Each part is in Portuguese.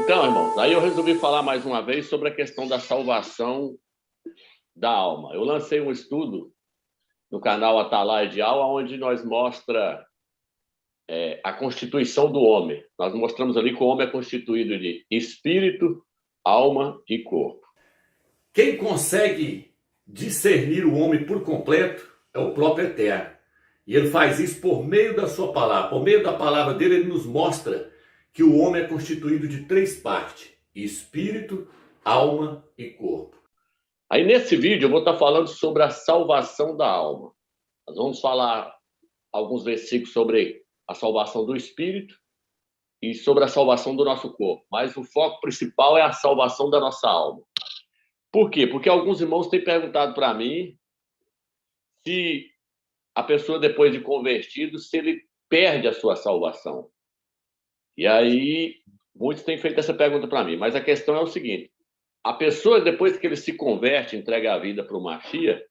Então, irmãos, aí eu resolvi falar mais uma vez sobre a questão da salvação da alma. Eu lancei um estudo no canal Atalaia de Aula, onde nós mostra a constituição do homem. Nós mostramos ali que o homem é constituído de espírito, alma e corpo. Quem consegue discernir o homem por completo é o próprio Eterno. E ele faz isso por meio da sua palavra. Por meio da palavra dele, ele nos mostra que o homem é constituído de 3 partes: espírito, alma e corpo. Aí nesse vídeo eu vou estar falando sobre a salvação da alma. Nós vamos falar alguns versículos sobre a salvação do espírito e sobre a salvação do nosso corpo. Mas o foco principal é a salvação da nossa alma. Por quê? Porque alguns irmãos têm perguntado para mim se a pessoa, depois de convertido, se ele perde a sua salvação. E aí, muitos têm feito essa pergunta para mim. Mas a questão é o seguinte: a pessoa, depois que ele se converte, entrega a vida para o Mashiach,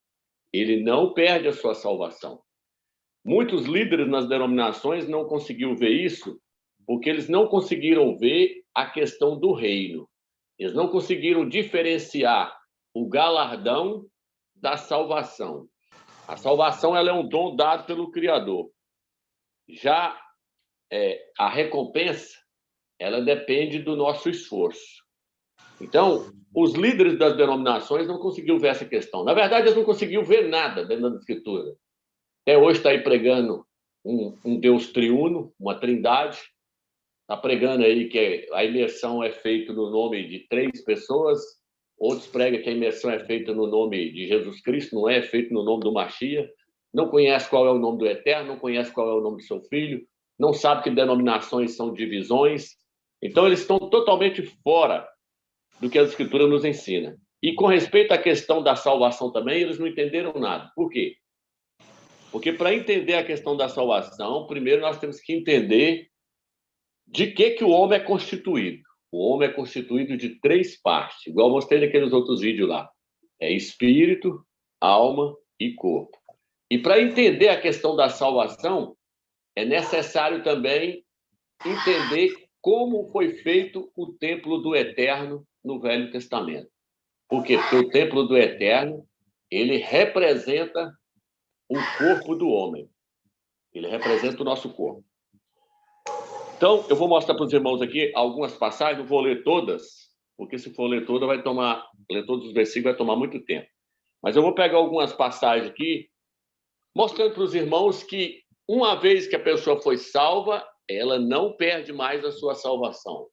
ele não perde a sua salvação. Muitos líderes nas denominações não conseguiram ver isso porque eles não conseguiram ver a questão do reino. Eles não conseguiram diferenciar o galardão da salvação. A salvação ela é um dom dado pelo Criador. Já a recompensa, ela depende do nosso esforço. Então, os líderes das denominações não conseguiram ver essa questão. Na verdade, eles não conseguiram ver nada dentro da Escritura. Até hoje está aí pregando um Deus triuno, uma trindade. Está pregando aí que a imersão é feita no nome de 3 pessoas. Outros pregam que a imersão é feita no nome de Jesus Cristo, não é feita no nome do Mashiach. Não conhece qual é o nome do Eterno, não conhece qual é o nome do seu Filho, não sabe que denominações são divisões. Então, eles estão totalmente fora do que a Escritura nos ensina. E com respeito à questão da salvação também, eles não entenderam nada. Por quê? Porque para entender a questão da salvação, primeiro nós temos que entender de que o homem é constituído. O homem é constituído de 3 partes, igual eu mostrei naqueles outros vídeos lá. É espírito, alma e corpo. E para entender a questão da salvação, é necessário também entender como foi feito o templo do Eterno no Velho Testamento. Por quê? Porque o templo do Eterno, ele representa o corpo do homem. Ele representa o nosso corpo. Então, eu vou mostrar para os irmãos aqui algumas passagens, não vou ler todas, porque se for ler todas, ler todos os versículos vai tomar muito tempo. Mas eu vou pegar algumas passagens aqui, mostrando para os irmãos que uma vez que a pessoa foi salva, ela não perde mais a sua salvação.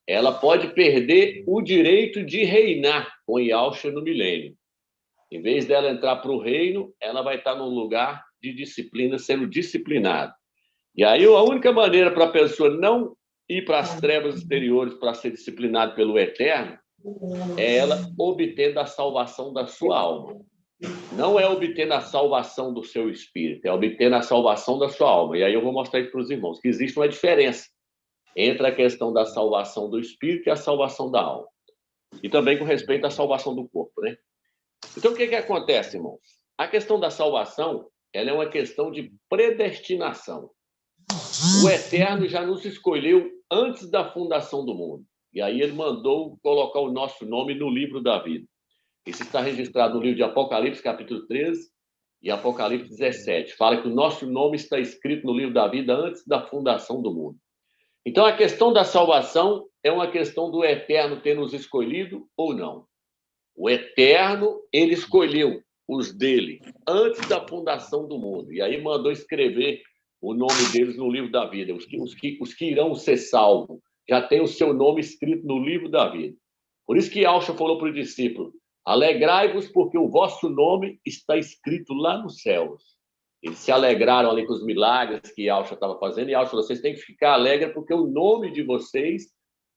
Ela pode perder o direito de reinar com Yahushua no milênio. Em vez dela entrar para o reino, ela vai estar num lugar de disciplina, sendo disciplinada. E aí a única maneira para a pessoa não ir para as trevas exteriores para ser disciplinada pelo Eterno é ela obtendo a salvação da sua alma. Não é obtendo a salvação do seu espírito, é obtendo a salvação da sua alma. E aí eu vou mostrar isso para os irmãos, que existe uma diferença entre a questão da salvação do espírito e a salvação da alma. E também com respeito à salvação do corpo, né? Então, o que acontece, irmãos? A questão da salvação, ela é uma questão de predestinação. O Eterno já nos escolheu antes da fundação do mundo. E aí ele mandou colocar o nosso nome no livro da vida. Isso está registrado no livro de Apocalipse, capítulo 13 e Apocalipse 17. Fala que o nosso nome está escrito no livro da vida antes da fundação do mundo. Então, a questão da salvação é uma questão do Eterno ter nos escolhido ou não. O Eterno, ele escolheu os dele antes da fundação do mundo. E aí mandou escrever o nome deles no livro da vida. Os que irão ser salvos já tem o seu nome escrito no livro da vida. Por isso que Yahushua falou para o discípulo: alegrai-vos porque o vosso nome está escrito lá nos céus. Eles se alegraram ali com os milagres que Yahushua estava fazendo. E Yahushua falou: vocês têm que ficar alegres porque o nome de vocês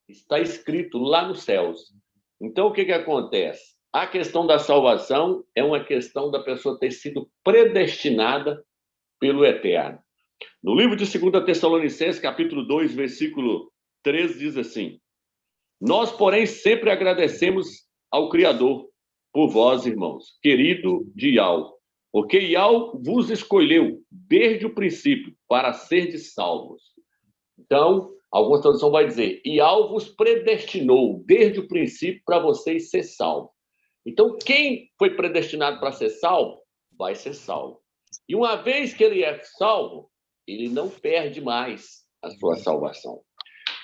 está escrito lá nos céus. Então, o que acontece? A questão da salvação é uma questão da pessoa ter sido predestinada pelo Eterno. No livro de 2 Tessalonicenses, capítulo 2, versículo 13, diz assim: nós, porém, sempre agradecemos ao Criador por vós, irmãos, querido de Yahu, porque Yahu vos escolheu desde o princípio para serdes salvos. Então, Alguma tradução vai dizer, e vos predestinou desde o princípio para vocês ser salvos. Então, quem foi predestinado para ser salvo, vai ser salvo. E uma vez que ele é salvo, ele não perde mais a sua salvação.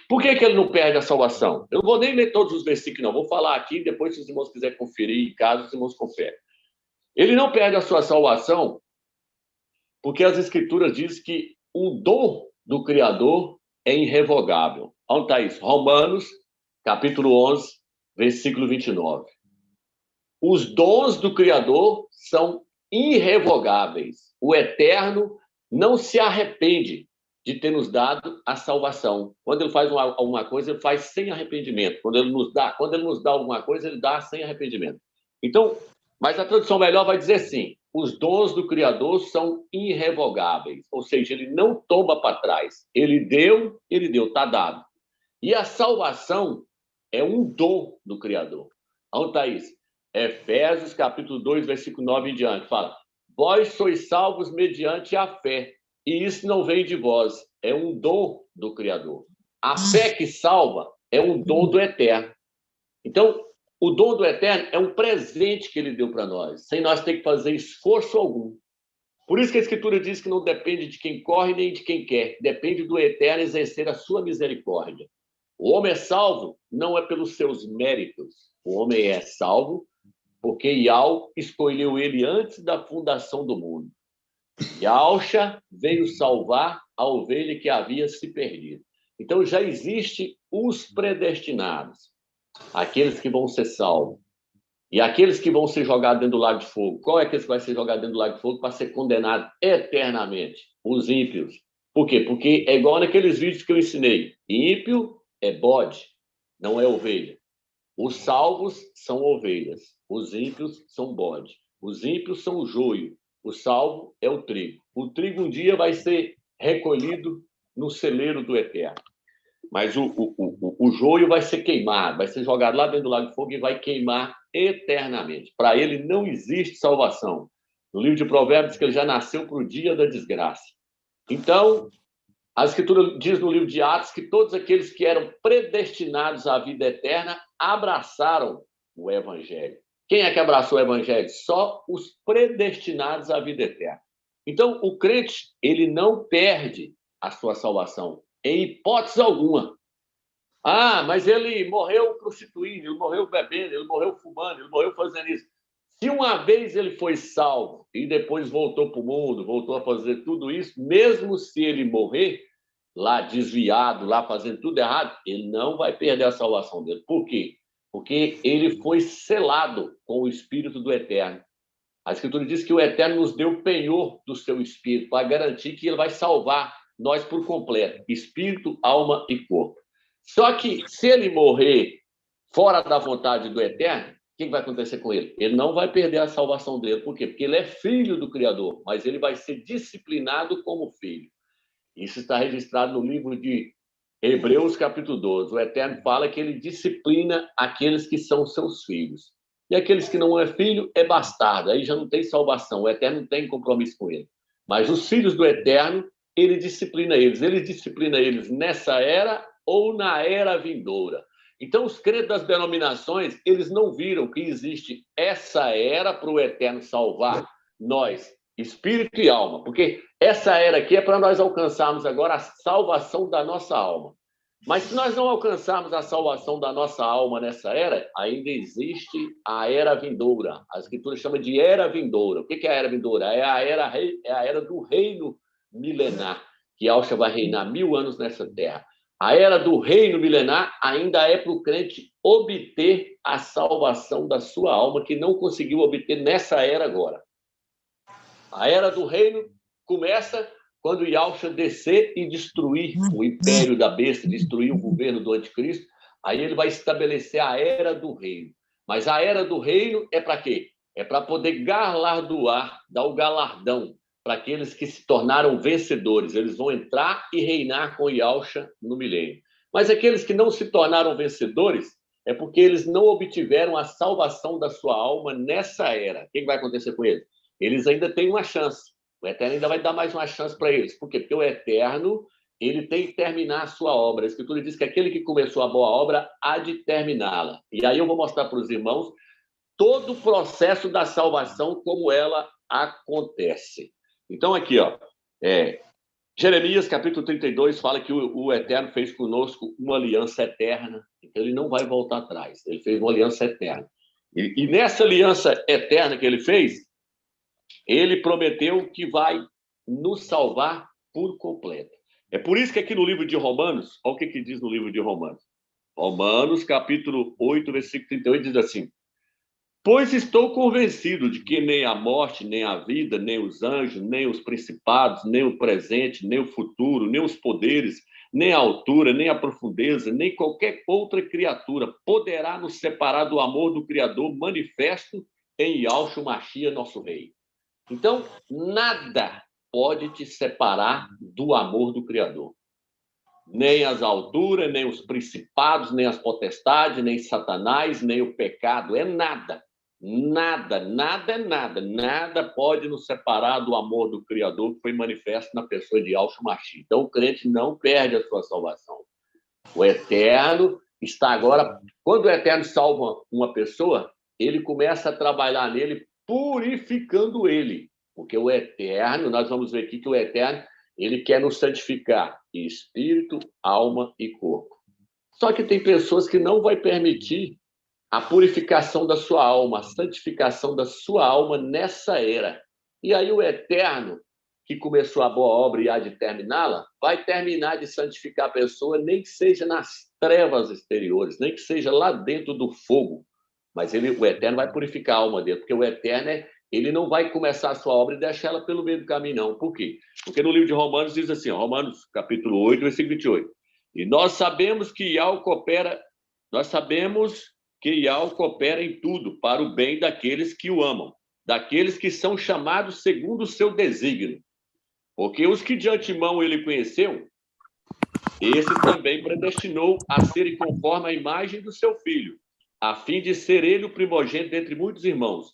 Por que ele não perde a salvação? Eu não vou nem ler todos os versículos, não. Vou falar aqui, depois, se os irmãos quiserem conferir, caso os irmãos conferem. Ele não perde a sua salvação porque as Escrituras dizem que o dom do Criador é irrevogável. Onde está isso? Romanos, capítulo 11, versículo 29. Os dons do Criador são irrevogáveis. O Eterno não se arrepende de ter nos dado a salvação. Quando ele faz alguma coisa, ele faz sem arrependimento. Quando ele nos dá alguma coisa, ele dá sem arrependimento. Então, mas a tradução melhor vai dizer assim, os dons do Criador são irrevogáveis. Ou seja, ele não toma para trás. Ele deu, está dado. E a salvação é um dom do Criador. Onde está isso? Efésios, capítulo 2, versículo 9 em diante, fala, vós sois salvos mediante a fé, e isso não vem de vós, é um dom do Criador. A fé que salva é um dom do Eterno. Então, o dom do Eterno é um presente que ele deu para nós, sem nós ter que fazer esforço algum. Por isso que a Escritura diz que não depende de quem corre nem de quem quer, depende do Eterno exercer a sua misericórdia. O homem é salvo não é pelos seus méritos, o homem é salvo porque Yahweh escolheu ele antes da fundação do mundo. Yahshua veio salvar a ovelha que havia se perdido. Então já existe os predestinados, aqueles que vão ser salvos. E aqueles que vão ser jogados dentro do lago de fogo. Qual é aquele que vai ser jogado dentro do lago de fogo para ser condenado eternamente? Os ímpios. Por quê? Porque é igual naqueles vídeos que eu ensinei. Ímpio é bode, não é ovelha. Os salvos são ovelhas, os ímpios são bode. Os ímpios são o joio, o salvo é o trigo. O trigo um dia vai ser recolhido no celeiro do Eterno. Mas o joio vai ser queimado, vai ser jogado lá dentro do lago de fogo e vai queimar eternamente. Para ele não existe salvação. No livro de Provérbios diz que ele já nasceu para o dia da desgraça. Então, a Escritura diz no livro de Atos que todos aqueles que eram predestinados à vida eterna abraçaram o Evangelho. Quem é que abraçou o Evangelho? Só os predestinados à vida eterna. Então, o crente, ele não perde a sua salvação, em hipótese alguma. Ah, mas ele morreu prostituindo, ele morreu bebendo, ele morreu fumando, ele morreu fazendo isso. Se uma vez ele foi salvo e depois voltou para o mundo, voltou a fazer tudo isso, mesmo se ele morrer lá desviado, lá fazendo tudo errado, ele não vai perder a salvação dele. Por quê? Porque ele foi selado com o Espírito do Eterno. A Escritura diz que o Eterno nos deu o penhor do seu Espírito para garantir que ele vai salvar nós por completo, espírito, alma e corpo. Só que se ele morrer fora da vontade do Eterno, o que vai acontecer com ele? Ele não vai perder a salvação dele. Por quê? Porque ele é filho do Criador, mas ele vai ser disciplinado como filho. Isso está registrado no livro de Hebreus, capítulo 12. O Eterno fala que ele disciplina aqueles que são seus filhos. E aqueles que não é filho, é bastardo. Aí já não tem salvação. O Eterno não tem compromisso com ele. Mas os filhos do Eterno, ele disciplina eles. Ele disciplina eles nessa era ou na era vindoura. Então, os crentes das denominações, eles não viram que existe essa era para o Eterno salvar nós, espírito e alma. Porque essa era aqui é para nós alcançarmos agora a salvação da nossa alma. Mas se nós não alcançarmos a salvação da nossa alma nessa era, ainda existe a era vindoura. A Escritura chama de era vindoura. O que é a era vindoura? É a era do reino milenar, que Yahshua vai reinar 1000 anos nessa terra. A era do reino milenar ainda é para o crente obter a salvação da sua alma, que não conseguiu obter nessa era agora. A era do reino começa quando Yahshua descer e destruir o império da besta, destruir o governo do anticristo, aí ele vai estabelecer a era do reino. Mas a era do reino é para quê? É para poder galardoar, dar o galardão para aqueles que se tornaram vencedores. Eles vão entrar e reinar com Yahshua no milênio. Mas aqueles que não se tornaram vencedores é porque eles não obtiveram a salvação da sua alma nessa era. O que vai acontecer com eles? Eles ainda têm uma chance. O Eterno ainda vai dar mais uma chance para eles. Por quê? Porque o Eterno, ele tem que terminar a sua obra. A Escritura diz que aquele que começou a boa obra há de terminá-la. E aí eu vou mostrar para os irmãos todo o processo da salvação, como ela acontece. Então, aqui, ó, Jeremias, capítulo 32, fala que o Eterno fez conosco uma aliança eterna. Então, ele não vai voltar atrás. Ele fez uma aliança eterna. E nessa aliança eterna que ele fez, ele prometeu que vai nos salvar por completo. É por isso que aqui no livro de Romanos, olha o que diz no livro de Romanos. Romanos, capítulo 8, versículo 38, diz assim: pois estou convencido de que nem a morte, nem a vida, nem os anjos, nem os principados, nem o presente, nem o futuro, nem os poderes, nem a altura, nem a profundeza, nem qualquer outra criatura poderá nos separar do amor do Criador manifesto em Yahshua Mashiach, nosso Rei. Então, nada pode te separar do amor do Criador. Nem as alturas, nem os principados, nem as potestades, nem Satanás, nem o pecado. É nada. Nada pode nos separar do amor do Criador que foi manifesto na pessoa de Yahshua Mashiach. Então, o crente não perde a sua salvação. O Eterno está agora... Quando o Eterno salva uma pessoa, ele começa a trabalhar nele, purificando ele. Porque o Eterno, nós vamos ver aqui que o Eterno, ele quer nos santificar em espírito, alma e corpo. Só que tem pessoas que não vai permitir a purificação da sua alma, a santificação da sua alma nessa era. E aí o Eterno, que começou a boa obra e há de terminá-la, vai terminar de santificar a pessoa, nem que seja nas trevas exteriores, nem que seja lá dentro do fogo. Mas o Eterno vai purificar a alma dele, porque o Eterno, ele não vai começar a sua obra e deixar ela pelo meio do caminho, não. Por quê? Porque no livro de Romanos diz assim, Romanos capítulo 8, versículo 28. E nós sabemos que Yahweh coopera em tudo para o bem daqueles que o amam, daqueles que são chamados segundo o seu desígnio. Porque os que de antemão ele conheceu, esses também predestinou a serem conforme a imagem do seu filho, a fim de ser ele o primogênito dentre muitos irmãos.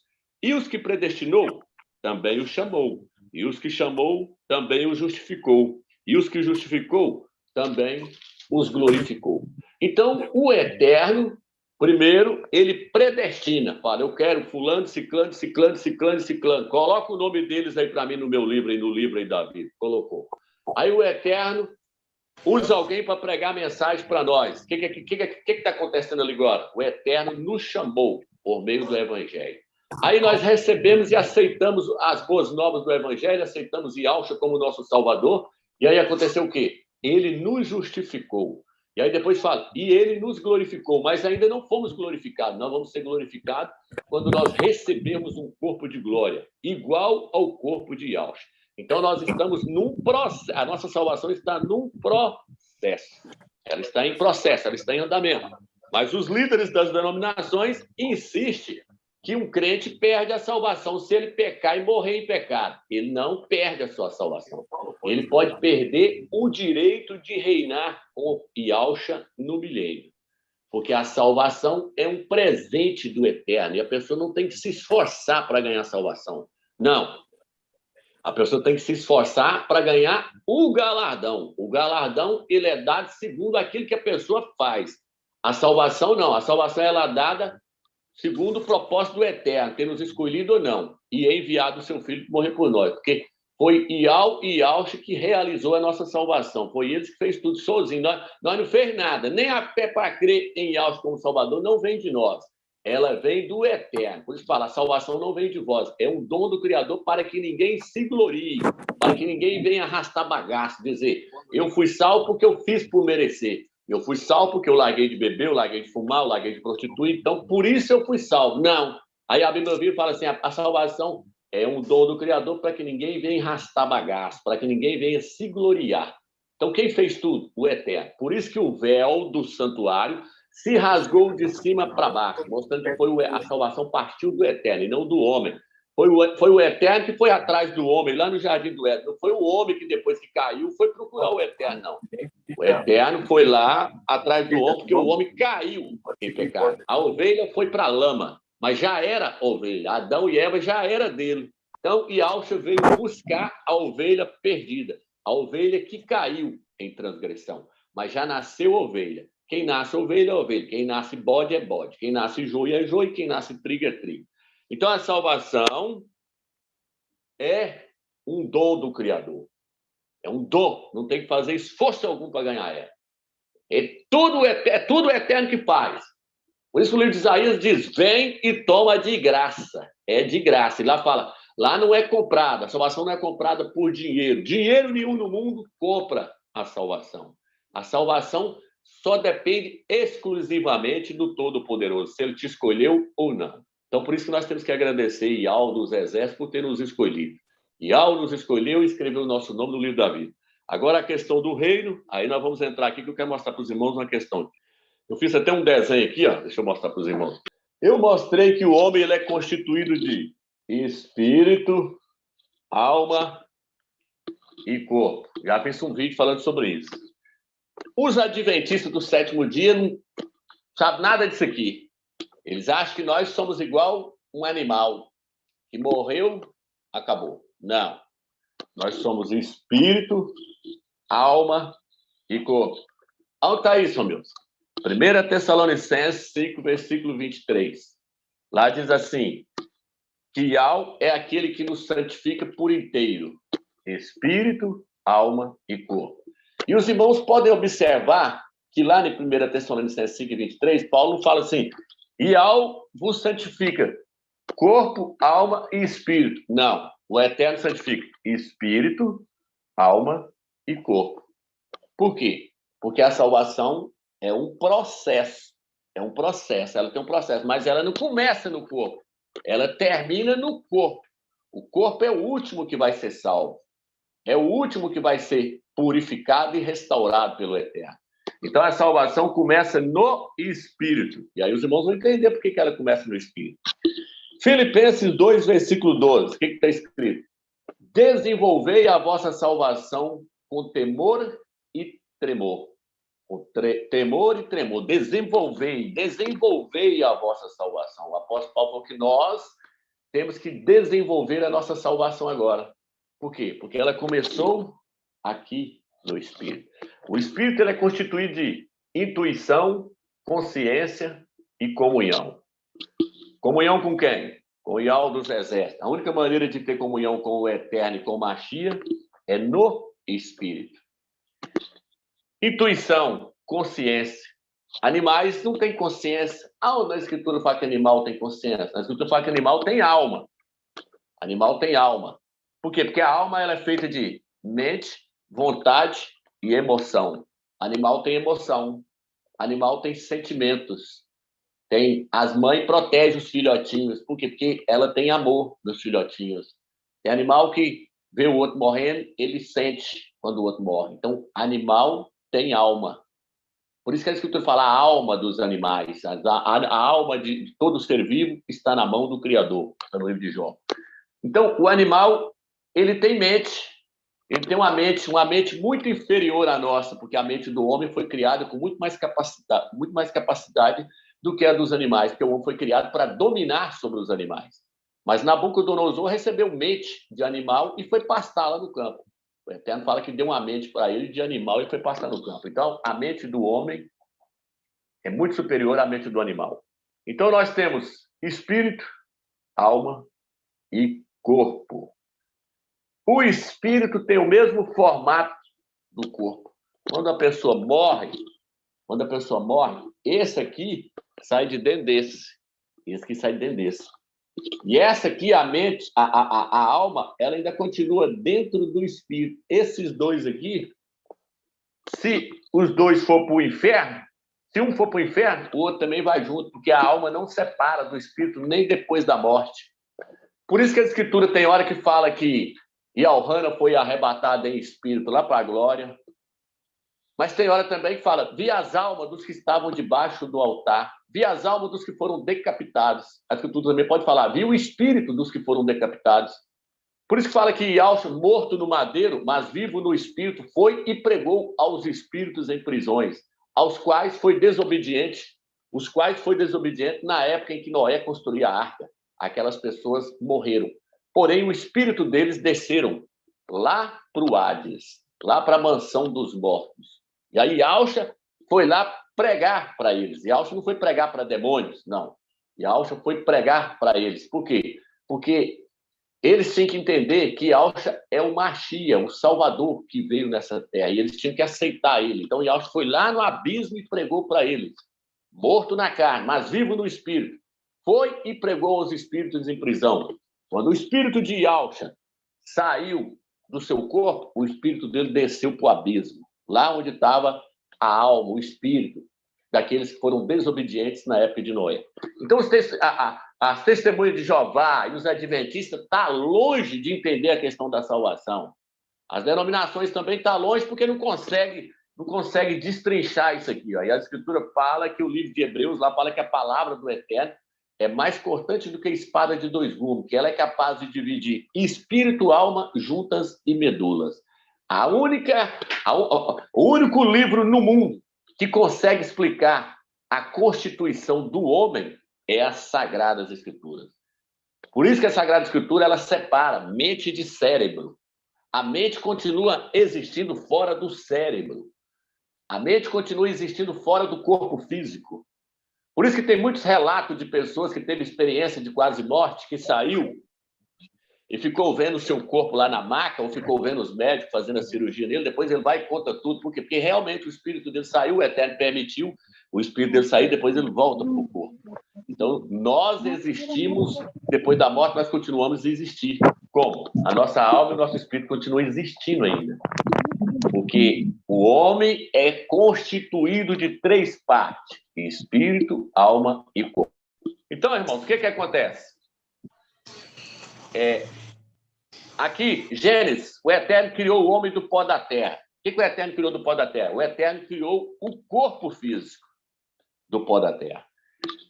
E os que predestinou, também o chamou. E os que chamou, também o justificou. E os que justificou, também os glorificou. Então, o Eterno, primeiro, ele predestina. Fala, eu quero fulano, ciclano, ciclano, ciclano, ciclano. Coloca o nome deles aí para mim no meu livro, aí no livro aí da vida. Colocou. Aí o Eterno usa alguém para pregar mensagem para nós. O que está acontecendo ali agora? O Eterno nos chamou por meio do Evangelho. Aí nós recebemos e aceitamos as boas novas do Evangelho, aceitamos Yahshua como nosso Salvador, e aí aconteceu o quê? Ele nos justificou. E aí depois fala, e ele nos glorificou, mas ainda não fomos glorificados. Nós vamos ser glorificados quando nós recebemos um corpo de glória, igual ao corpo de Yahshua. Então nós estamos num processo, a nossa salvação está num processo. Ela está em processo, ela está em andamento. Mas os líderes das denominações insistem que um crente perde a salvação se ele pecar e morrer em pecado. Ele não perde a sua salvação. Ele pode perder o direito de reinar com Yahshua no milênio. Porque a salvação é um presente do Eterno e a pessoa não tem que se esforçar para ganhar a salvação. Não. A pessoa tem que se esforçar para ganhar o galardão. O galardão, ele é dado segundo aquilo que a pessoa faz. A salvação, não. A salvação, ela é dada segundo o propósito do Eterno, ter nos escolhido ou não, e enviado o seu Filho para morrer por nós. Porque foi Yahweh e Yahshua que realizou a nossa salvação. Foi eles que fez tudo sozinho. Nós não fez nada. Nem a fé para crer em Yahshua como Salvador não vem de nós. Ela vem do Eterno. Por isso fala, a salvação não vem de vós. É um dom do Criador para que ninguém se glorie, para que ninguém venha arrastar bagaço, dizer, eu fui salvo porque eu fiz por merecer. Eu fui salvo porque eu larguei de beber, eu larguei de fumar, eu larguei de prostituir, então por isso eu fui salvo. Não. Aí a Bíblia vira e fala assim, a salvação é um dom do Criador para que ninguém venha arrastar bagaço, para que ninguém venha se gloriar. Então quem fez tudo? O Eterno. Por isso que o véu do santuário se rasgou de cima para baixo, mostrando que a salvação partiu do Eterno e não do homem. Foi o Eterno que foi atrás do homem, lá no Jardim do Éden. Não foi o homem que depois que caiu foi procurar o Eterno, não. O Eterno foi lá atrás do homem, porque o homem caiu em pecado. A ovelha foi para a lama, mas já era ovelha. Adão e Eva já era dele. Então, Yahshua veio buscar a ovelha perdida, a ovelha que caiu. em transgressão, mas já nasceu ovelha. Quem nasce ovelha é ovelha, quem nasce bode é bode, quem nasce joio é joio, quem nasce trigo é trigo. Então a salvação é um dom do Criador. É um dom, não tem que fazer esforço algum para ganhar ela. É tudo eterno que faz. Por isso o livro de Isaías diz, vem e toma de graça. É de graça. E lá fala, lá não é comprada, a salvação não é comprada por dinheiro. Dinheiro nenhum no mundo compra a salvação. A salvação só depende exclusivamente do Todo-Poderoso, se ele te escolheu ou não. Então, por isso que nós temos que agradecer Yahweh dos Exércitos por ter nos escolhido. Yahweh nos escolheu e escreveu o nosso nome no livro da vida. Agora, a questão do reino, aí nós vamos entrar aqui, que eu quero mostrar para os irmãos uma questão. Eu fiz até um desenho aqui, ó. Deixa eu mostrar para os irmãos. Eu mostrei que o homem ele é constituído de espírito, alma e corpo. Já fiz um vídeo falando sobre isso. Os adventistas do sétimo dia não sabem nada disso aqui. Eles acham que nós somos igual um animal que morreu, acabou. Não. Nós somos espírito, alma e corpo. Onde está isso, meus? 1 Tessalonicenses 5, versículo 23. Lá diz assim, que Yahweh é aquele que nos santifica por inteiro. Espírito, alma e corpo. E os irmãos podem observar que lá em 1 Tessalonicenses 5, 23, Paulo fala assim, Yahweh vos santifica corpo, alma e espírito. Não, o Eterno santifica espírito, alma e corpo. Por quê? Porque a salvação é um processo. É um processo, ela tem um processo, mas ela não começa no corpo. Ela termina no corpo. O corpo é o último que vai ser salvo. É o último que vai ser purificado e restaurado pelo Eterno. Então, a salvação começa no Espírito. E aí os irmãos vão entender por que ela começa no Espírito. Filipenses 2, versículo 12. O que está escrito? Desenvolvei a vossa salvação com temor e tremor. Com temor e tremor. Desenvolvei a vossa salvação. O apóstolo Paulo falou que nós temos que desenvolver a nossa salvação agora. Por quê? Porque ela começou aqui no Espírito. O Espírito ele é constituído de intuição, consciência e comunhão. Comunhão com quem? Com o Yahweh dos Exércitos. A única maneira de ter comunhão com o Eterno e com o Mashiach é no Espírito. Intuição, consciência. Animais não têm consciência. Na Escritura fala que animal tem consciência. Na Escritura fala que animal tem alma. Animal tem alma. Por quê? Porque a alma ela é feita de mente, vontade e emoção. Animal tem emoção. Animal tem sentimentos. As mães protegem os filhotinhos. Por quê? Porque ela tem amor nos filhotinhos. Tem animal que vê o outro morrendo, ele sente quando o outro morre. Então, animal tem alma. Por isso que a Escritura fala a alma dos animais. A alma de todo ser vivo está na mão do Criador. Está no livro de Jó. Então, o animal, ele tem mente. Ele tem uma mente muito inferior à nossa, porque a mente do homem foi criada com muito mais capacidade do que a dos animais, porque o homem foi criado para dominar sobre os animais. Mas Nabucodonosor recebeu mente de animal e foi pastar lá no campo. O Eterno fala que deu uma mente para ele de animal e foi pastar no campo. Então, a mente do homem é muito superior à mente do animal. Então, nós temos espírito, alma e corpo. O espírito tem o mesmo formato do corpo. Quando a pessoa morre, esse aqui sai de dentro desse. Esse aqui sai de dentro desse. E essa aqui, a mente, a alma, ela ainda continua dentro do espírito. Esses dois aqui, se os dois for para o inferno, se um for para o inferno, o outro também vai junto, porque a alma não separa do espírito nem depois da morte. Por isso que a Escritura tem hora que fala que Yalhana foi arrebatada em espírito lá para a glória. Mas tem hora também que fala, vi as almas dos que estavam debaixo do altar, vi as almas dos que foram decapitados. A Escritura também pode falar, vi o espírito dos que foram decapitados. Por isso que fala que Yalhana, morto no madeiro, mas vivo no espírito, foi e pregou aos espíritos em prisões, aos quais foi desobediente, na época em que Noé construía a arca. Aquelas pessoas morreram. Porém, o espírito deles desceram lá para o Hades. lá para a mansão dos mortos. E aí Yahshua foi lá pregar para eles. Yahshua não foi pregar para demônios, não. Yahshua foi pregar para eles. Por quê? Porque eles tinham que entender que Yahshua é o Mashiach, o Salvador que veio nessa terra. E eles tinham que aceitar ele. Então Yahshua foi lá no abismo e pregou para eles. Morto na carne, mas vivo no espírito. Foi e pregou aos espíritos em prisão. Quando o espírito de Yahshua saiu do seu corpo, o espírito dele desceu para o abismo, lá onde estava a alma, o espírito daqueles que foram desobedientes na época de Noé. Então, as testemunhas de Jeová e os adventistas estão longe de entender a questão da salvação. As denominações também estão longe porque não consegue destrinchar isso aqui. Ó. E a Escritura fala que o livro de Hebreus lá fala que a palavra do Eterno é mais cortante do que a espada de dois gumes, que ela é capaz de dividir espírito, alma, juntas e medulas. O único livro no mundo que consegue explicar a constituição do homem é as Sagradas Escrituras. Por isso que a Sagrada Escritura ela separa mente de cérebro. A mente continua existindo fora do cérebro. A mente continua existindo fora do corpo físico. Por isso que tem muitos relatos de pessoas que teve experiência de quase morte, que saiu e ficou vendo o seu corpo lá na maca, ou ficou vendo os médicos fazendo a cirurgia nele, depois ele vai e conta tudo. Por quê? Porque realmente o espírito dele saiu, o Eterno permitiu o espírito dele sair, depois ele volta para o corpo. Então, nós existimos, depois da morte nós continuamos a existir. Como? A nossa alma e o nosso espírito continuam existindo ainda. Porque o homem é constituído de 3 partes: espírito, alma e corpo. Então, irmãos, o que acontece? Aqui, Gênesis, o Eterno criou o homem do pó da terra. O que o Eterno criou do pó da terra? O Eterno criou o corpo físico do pó da terra.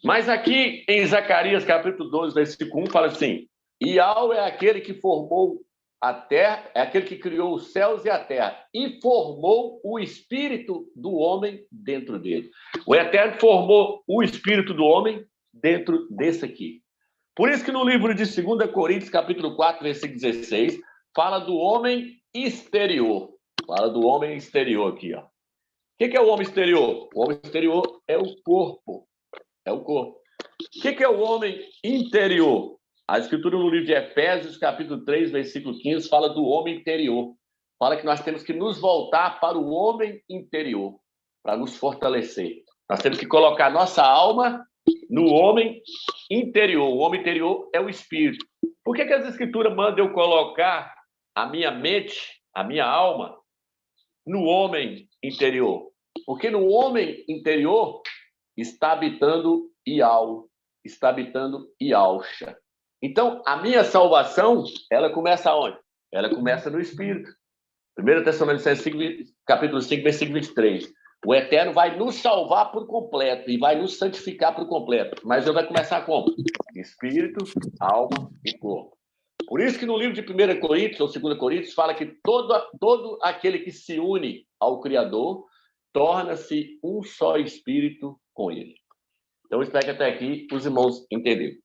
Mas aqui, em Zacarias, capítulo 12, versículo 1, fala assim: Iau é aquele que formou a terra, é aquele que criou os céus e a terra, e formou o espírito do homem dentro dele. O Eterno formou o espírito do homem dentro desse aqui. Por isso que no livro de 2 Coríntios, capítulo 4, versículo 16, fala do homem exterior. Fala do homem exterior aqui, ó. O que é o homem exterior? O homem exterior é o corpo. É o corpo. O que é o homem interior? A Escritura no livro de Efésios, capítulo 3, versículo 15, fala do homem interior. Fala que nós temos que nos voltar para o homem interior, para nos fortalecer. Nós temos que colocar nossa alma no homem interior. O homem interior é o espírito. Por que as Escrituras mandam eu colocar a minha mente, a minha alma, no homem interior? Porque no homem interior está habitando Iau, está habitando Yahshua. Então, a minha salvação, ela começa onde? Ela começa no Espírito. 1 Tessalonicenses, capítulo 5, versículo 23. O Eterno vai nos salvar por completo e vai nos santificar por completo. Mas ele vai começar como? Espírito, alma e corpo. Por isso que no livro de 1 Coríntios, ou 2 Coríntios, fala que todo aquele que se une ao Criador torna-se um só Espírito com ele. Então, eu espero que até aqui os irmãos entenderam.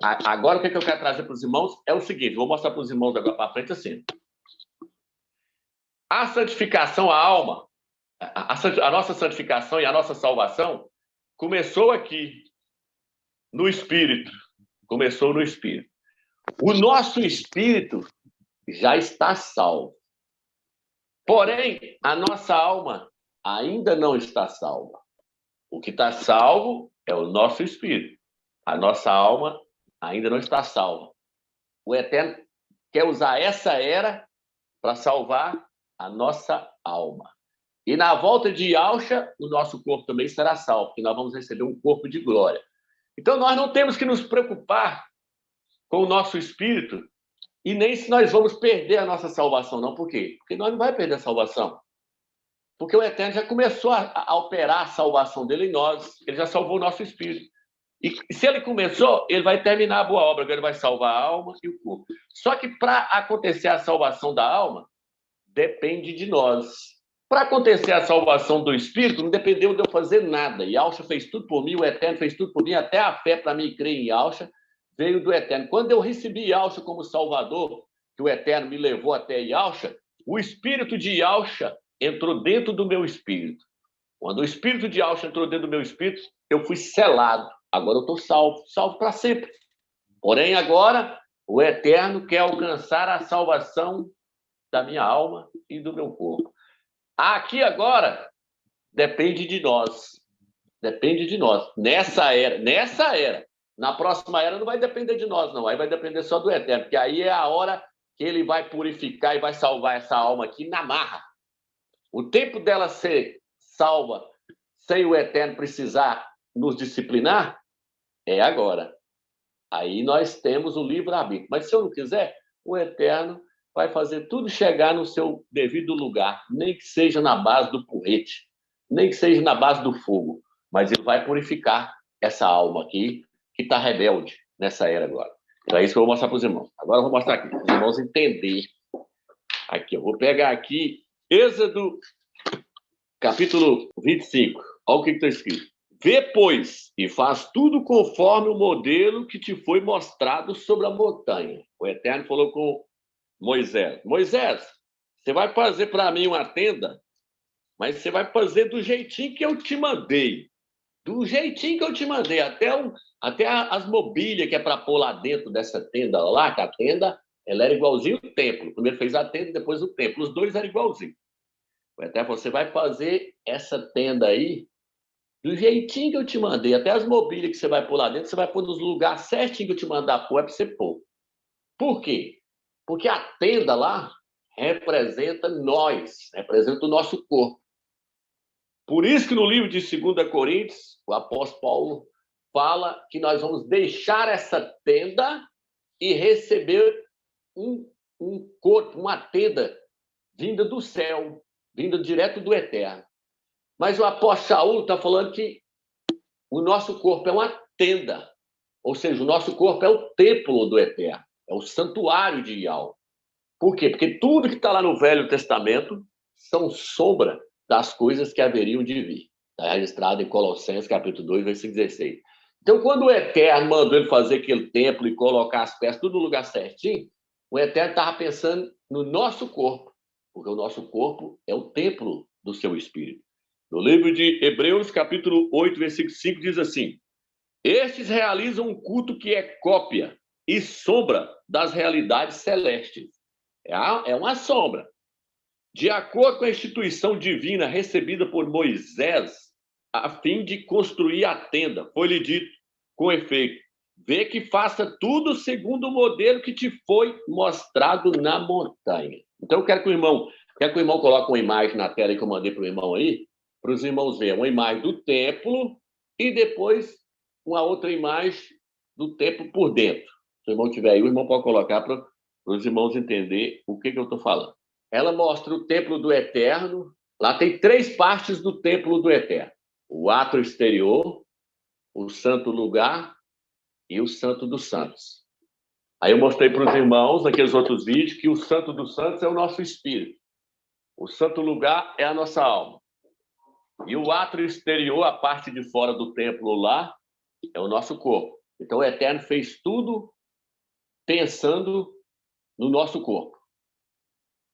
Agora, o que eu quero trazer para os irmãos é o seguinte, vou mostrar para os irmãos agora para frente assim. A santificação, a alma, a nossa santificação e a nossa salvação começou aqui, no Espírito. Começou no Espírito. O nosso Espírito já está salvo. Porém, a nossa alma ainda não está salva. O que está salvo é o nosso Espírito. A nossa alma ainda não está salva. O Eterno quer usar essa era para salvar a nossa alma. E na volta de Yahshua, o nosso corpo também será salvo, porque nós vamos receber um corpo de glória. Então, nós não temos que nos preocupar com o nosso espírito e nem se nós vamos perder a nossa salvação, não. Por quê? Porque nós não vamos perder a salvação. Porque o Eterno já começou a operar a salvação dele em nós. Ele já salvou o nosso espírito. E se ele começou, ele vai terminar a boa obra. Ele vai salvar a alma e o corpo. Só que para acontecer a salvação da alma, depende de nós. Para acontecer a salvação do espírito, não dependeu de eu fazer nada. Yahshua fez tudo por mim, o Eterno fez tudo por mim, até a fé para mim crer em Yahshua veio do Eterno. Quando eu recebi Yahshua como Salvador, que o Eterno me levou até Yahshua, o espírito de Yahshua entrou dentro do meu espírito. Quando o espírito de Yahshua entrou dentro do meu espírito, eu fui selado. Agora eu estou salvo, salvo para sempre. Porém, agora, o Eterno quer alcançar a salvação da minha alma e do meu corpo. Aqui agora, depende de nós. Depende de nós. Nessa era. Na próxima era não vai depender de nós, não. Aí vai depender só do Eterno, porque aí é a hora que ele vai purificar e vai salvar essa alma aqui na marra. O tempo dela ser salva sem o Eterno precisar nos disciplinar é agora. Aí nós temos o livre-arbítrio. Mas se eu não quiser, o Eterno vai fazer tudo chegar no seu devido lugar, nem que seja na base do porrete, nem que seja na base do fogo, mas ele vai purificar essa alma aqui, que está rebelde nessa era agora. Então é isso que eu vou mostrar para os irmãos. Agora eu vou mostrar aqui, para os irmãos entenderem. Aqui, eu vou pegar aqui, Êxodo, capítulo 25. Olha o que está escrito. Vê, pois, e faz tudo conforme o modelo que te foi mostrado sobre a montanha. O Eterno falou com Moisés. Moisés, você vai fazer para mim uma tenda, mas você vai fazer do jeitinho que eu te mandei. Do jeitinho que eu te mandei. Até as mobílias que é para pôr lá dentro dessa tenda lá, que a tenda, ela era igualzinho o templo. Primeiro fez a tenda, depois o templo. Os dois eram igualzinhos. O Eterno falou, você vai fazer essa tenda aí do jeitinho que eu te mandei, até as mobílias que você vai pôr lá dentro, você vai pôr nos lugares certinho que eu te mandar pôr, é para você pôr. Por quê? Porque a tenda lá representa nós, representa o nosso corpo. Por isso que no livro de 2 Coríntios, o apóstolo Paulo fala que nós vamos deixar essa tenda e receber um corpo, uma tenda vinda do céu, vinda direto do Eterno. Mas o apóstolo Saulo está falando que o nosso corpo é uma tenda. Ou seja, o nosso corpo é o templo do Eterno. É o santuário de Yahweh. Por quê? Porque tudo que está lá no Velho Testamento são sombra das coisas que haveriam de vir. Está registrado em Colossenses, capítulo 2, versículo 16. Então, quando o Eterno mandou ele fazer aquele templo e colocar as peças tudo no lugar certinho, o Eterno estava pensando no nosso corpo. Porque o nosso corpo é o templo do seu Espírito. No livro de Hebreus, capítulo 8, versículo 5, diz assim: estes realizam um culto que é cópia e sombra das realidades celestes. É uma sombra. De acordo com a instituição divina recebida por Moisés, a fim de construir a tenda, foi-lhe dito, com efeito, vê que faça tudo segundo o modelo que te foi mostrado na montanha. Então, eu quero que o irmão coloque uma imagem na tela que eu mandei para o irmão aí, para os irmãos verem uma imagem do templo e depois uma outra imagem do templo por dentro. Se o irmão tiver aí, o irmão pode colocar para os irmãos entenderem o que eu estou falando. Ela mostra o templo do Eterno. Lá tem 3 partes do templo do Eterno. O átrio exterior, o santo lugar e o santo dos santos. Aí eu mostrei para os irmãos, naqueles outros vídeos, que o santo dos santos é o nosso espírito. O santo lugar é a nossa alma. E o átrio exterior, a parte de fora do templo lá, é o nosso corpo. Então o Eterno fez tudo pensando no nosso corpo.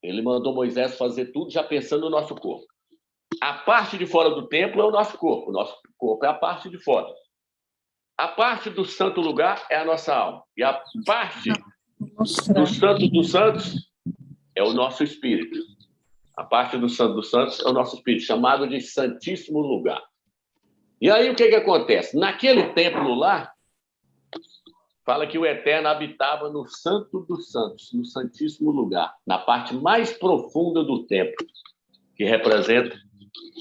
Ele mandou Moisés fazer tudo já pensando no nosso corpo. A parte de fora do templo é o nosso corpo. O nosso corpo é a parte de fora. A parte do santo lugar é a nossa alma. E a parte do santo dos santos é o nosso espírito. A parte do santo dos santos é o nosso espírito, chamado de santíssimo lugar. E aí o que acontece? Naquele templo lá, fala que o Eterno habitava no santo dos santos, no santíssimo lugar, na parte mais profunda do templo, que representa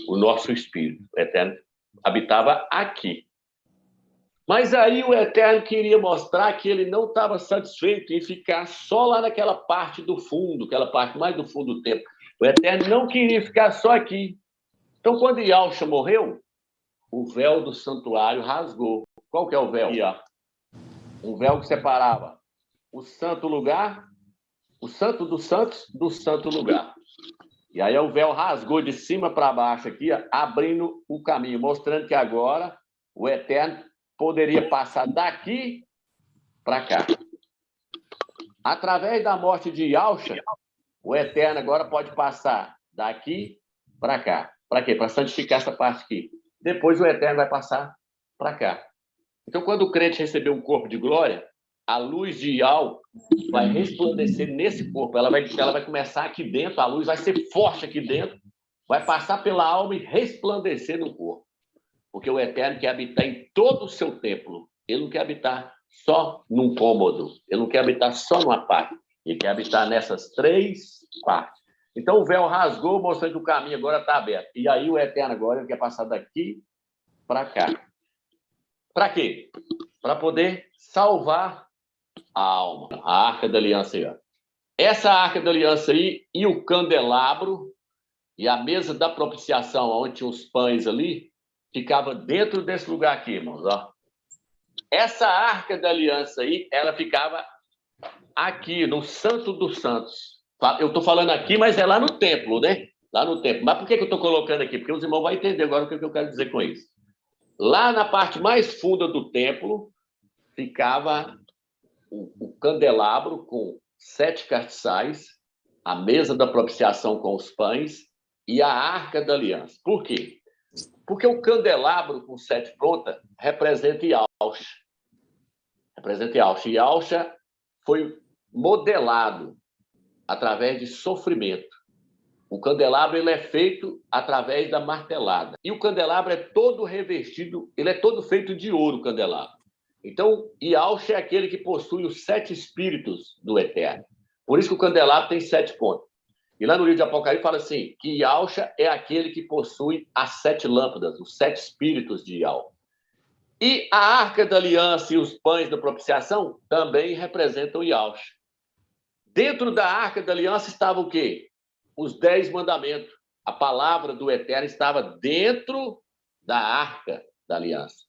o nosso espírito. O Eterno habitava aqui. Mas aí o Eterno queria mostrar que ele não estava satisfeito em ficar só lá naquela parte do fundo, aquela parte mais do fundo do templo. O Eterno não queria ficar só aqui. Então, quando Yahshua morreu, o véu do santuário rasgou. Qual que é o véu? Aqui, ó. Um véu que separava o santo lugar, o santo dos santos, do santo lugar. E aí o véu rasgou de cima para baixo aqui, ó, abrindo o caminho, mostrando que agora o Eterno poderia passar daqui para cá. Através da morte de Yahshua, O Eterno agora pode passar daqui para cá. Para quê? Para santificar essa parte aqui. Depois o Eterno vai passar para cá. Então, quando o crente receber um corpo de glória, a luz de Yau vai resplandecer nesse corpo. Ela vai começar aqui dentro, a luz vai ser forte aqui dentro, vai passar pela alma e resplandecer no corpo. Porque o Eterno quer habitar em todo o seu templo. Ele não quer habitar só num cômodo. Ele não quer habitar só numa parte. Ele quer habitar nessas 3 partes. Então, o véu rasgou, mostrando que o caminho agora está aberto. E aí, o Eterno agora ele quer passar daqui para cá. Para quê? Para poder salvar a alma. A Arca da Aliança aí, ó. Essa Arca da Aliança aí e o candelabro e a mesa da propiciação, onde tinha os pães ali, ficava dentro desse lugar aqui, irmãos, ó. Essa Arca da Aliança aí, ela ficava aqui, no Santo dos Santos. Eu estou falando aqui, mas é lá no templo, né? Lá no templo. Mas por que eu estou colocando aqui? Porque os irmãos vão entender agora o que eu quero dizer com isso. Lá na parte mais funda do templo, ficava o candelabro com 7 castiçais, a mesa da propiciação com os pães e a Arca da Aliança. Por quê? Porque o candelabro com 7 pontas representa Yahusha. Representa Yahusha. Yahusha foi modelado através de sofrimento. O candelabro ele é feito através da martelada. E o candelabro é todo revestido, ele é todo feito de ouro, o candelabro. Então, Yahusha é aquele que possui os 7 espíritos do Eterno. Por isso que o candelabro tem 7 pontas. E lá no livro de Apocalipse fala assim, que Yahusha é aquele que possui as 7 lâmpadas, os 7 espíritos de Yahweh. E a Arca da Aliança e os pães da propiciação também representam Yahusha. Dentro da Arca da Aliança estava o quê? Os 10 mandamentos. A palavra do Eterno estava dentro da Arca da Aliança.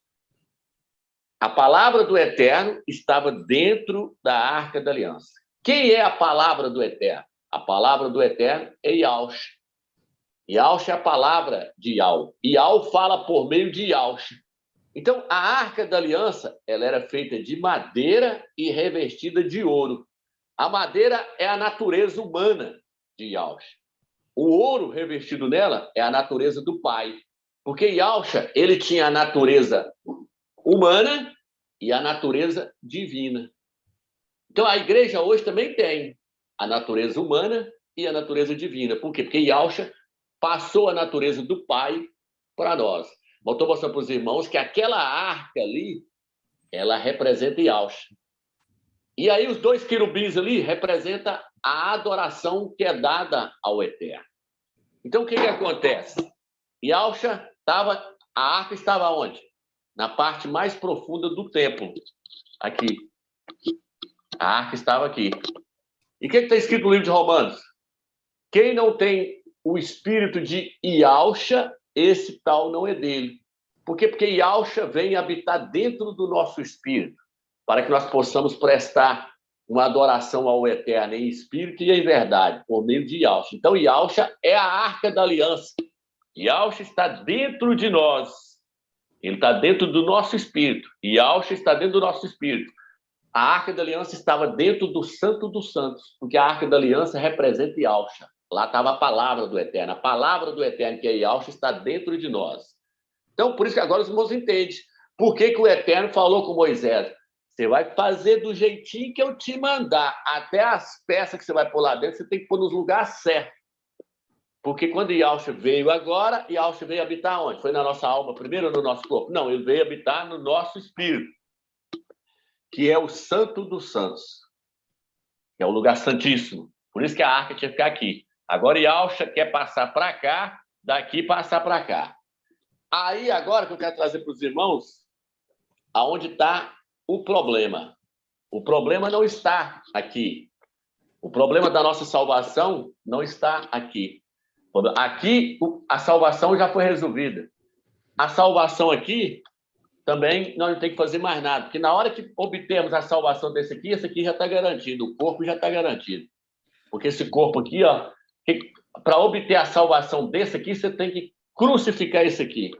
A palavra do Eterno estava dentro da Arca da Aliança. Quem é a palavra do Eterno? A palavra do Eterno é Yahusha. Yahusha é a palavra de Yahweh. Yahweh fala por meio de Yahusha. Então, a Arca da Aliança ela era feita de madeira e revestida de ouro. A madeira é a natureza humana de Yahusha. O ouro revestido nela é a natureza do Pai. Porque Yahusha, ele tinha a natureza humana e a natureza divina. Então, a igreja hoje também tem a natureza humana e a natureza divina. Por quê? Porque Yahusha passou a natureza do Pai para nós. Estou mostrando para os irmãos que aquela arca ali, ela representa Yahusha. E aí os 2 querubins ali representam a adoração que é dada ao Eterno. Então, o que acontece? Yahusha estava, a arca estava onde? Na parte mais profunda do templo. Aqui. A arca estava aqui. E o que está escrito no livro de Romanos? Quem não tem o espírito de Yahusha, esse tal não é dele. Por quê? Porque Yahusha vem habitar dentro do nosso espírito, para que nós possamos prestar uma adoração ao Eterno em espírito e em verdade, por meio de Yahusha. Então, Yahusha é a Arca da Aliança. Yahusha está dentro de nós. Ele está dentro do nosso espírito. Yahusha está dentro do nosso espírito. A Arca da Aliança estava dentro do Santo dos Santos, porque a Arca da Aliança representa Yahusha. Lá estava a palavra do Eterno. A palavra do Eterno, que é Yahusha, está dentro de nós. Então, por isso que agora os irmãos entendem. Por que o Eterno falou com Moisés? Você vai fazer do jeitinho que eu te mandar. Até as peças que você vai pôr lá dentro, você tem que pôr nos lugares certos. Porque quando Yahusha veio agora, Yahusha veio habitar onde? Foi na nossa alma primeiro ou no nosso corpo? Não, ele veio habitar no nosso espírito, que é o Santo dos Santos, que é o lugar santíssimo. Por isso que a arca tinha que ficar aqui. Agora Yahusha quer passar para cá, daqui passar para cá. Aí agora que eu quero trazer para os irmãos, aonde está o problema. O problema não está aqui. O problema da nossa salvação não está aqui. Aqui, a salvação já foi resolvida. A salvação aqui, também, nós não temos que fazer mais nada. Porque na hora que obtermos a salvação esse aqui já está garantido. O corpo já está garantido. Porque esse corpo aqui, ó, para obter a salvação desse aqui, você tem que crucificar esse aqui.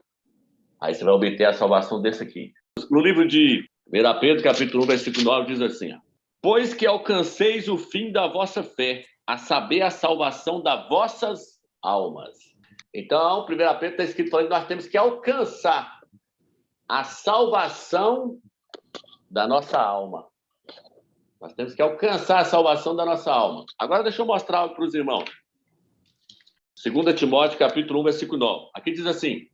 Aí você vai obter a salvação desse aqui. No livro de 1 Pedro, capítulo 1, versículo 9, diz assim, ó, Pois que alcanceis o fim da vossa fé, a saber, a salvação das vossas almas. Então, 1 Pedro está escrito ali, nós temos que alcançar a salvação da nossa alma. Nós temos que alcançar a salvação da nossa alma. Agora, deixa eu mostrar algo para os irmãos. 2 Timóteo, capítulo 1, versículo 9. Aqui diz assim,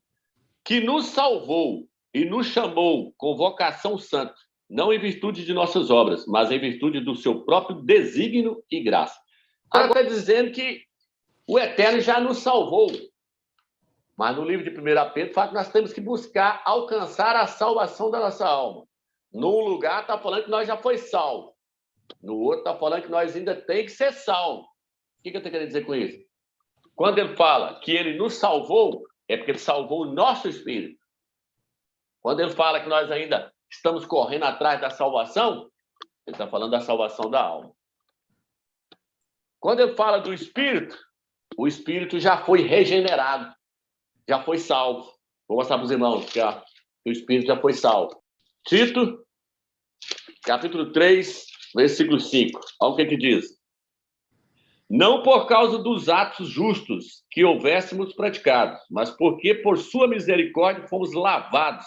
que nos salvou e nos chamou com vocação santa, não em virtude de nossas obras, mas em virtude do seu próprio desígnio e graça. Agora está dizendo que o Eterno já nos salvou. Mas no livro de 1 Pedro fala que nós temos que buscar alcançar a salvação da nossa alma. Num lugar está falando que nós já foi salvo. No outro está falando que nós ainda tem que ser salvo. O que eu estou querendo dizer com isso? Quando ele fala que ele nos salvou, é porque ele salvou o nosso espírito. Quando ele fala que nós ainda estamos correndo atrás da salvação, ele está falando da salvação da alma. Quando ele fala do espírito, o espírito já foi regenerado, já foi salvo. Vou mostrar para os irmãos que o espírito já foi salvo. Tito, capítulo 3, versículo 5. Olha o que diz. Não por causa dos atos justos que houvéssemos praticado, mas porque por sua misericórdia fomos lavados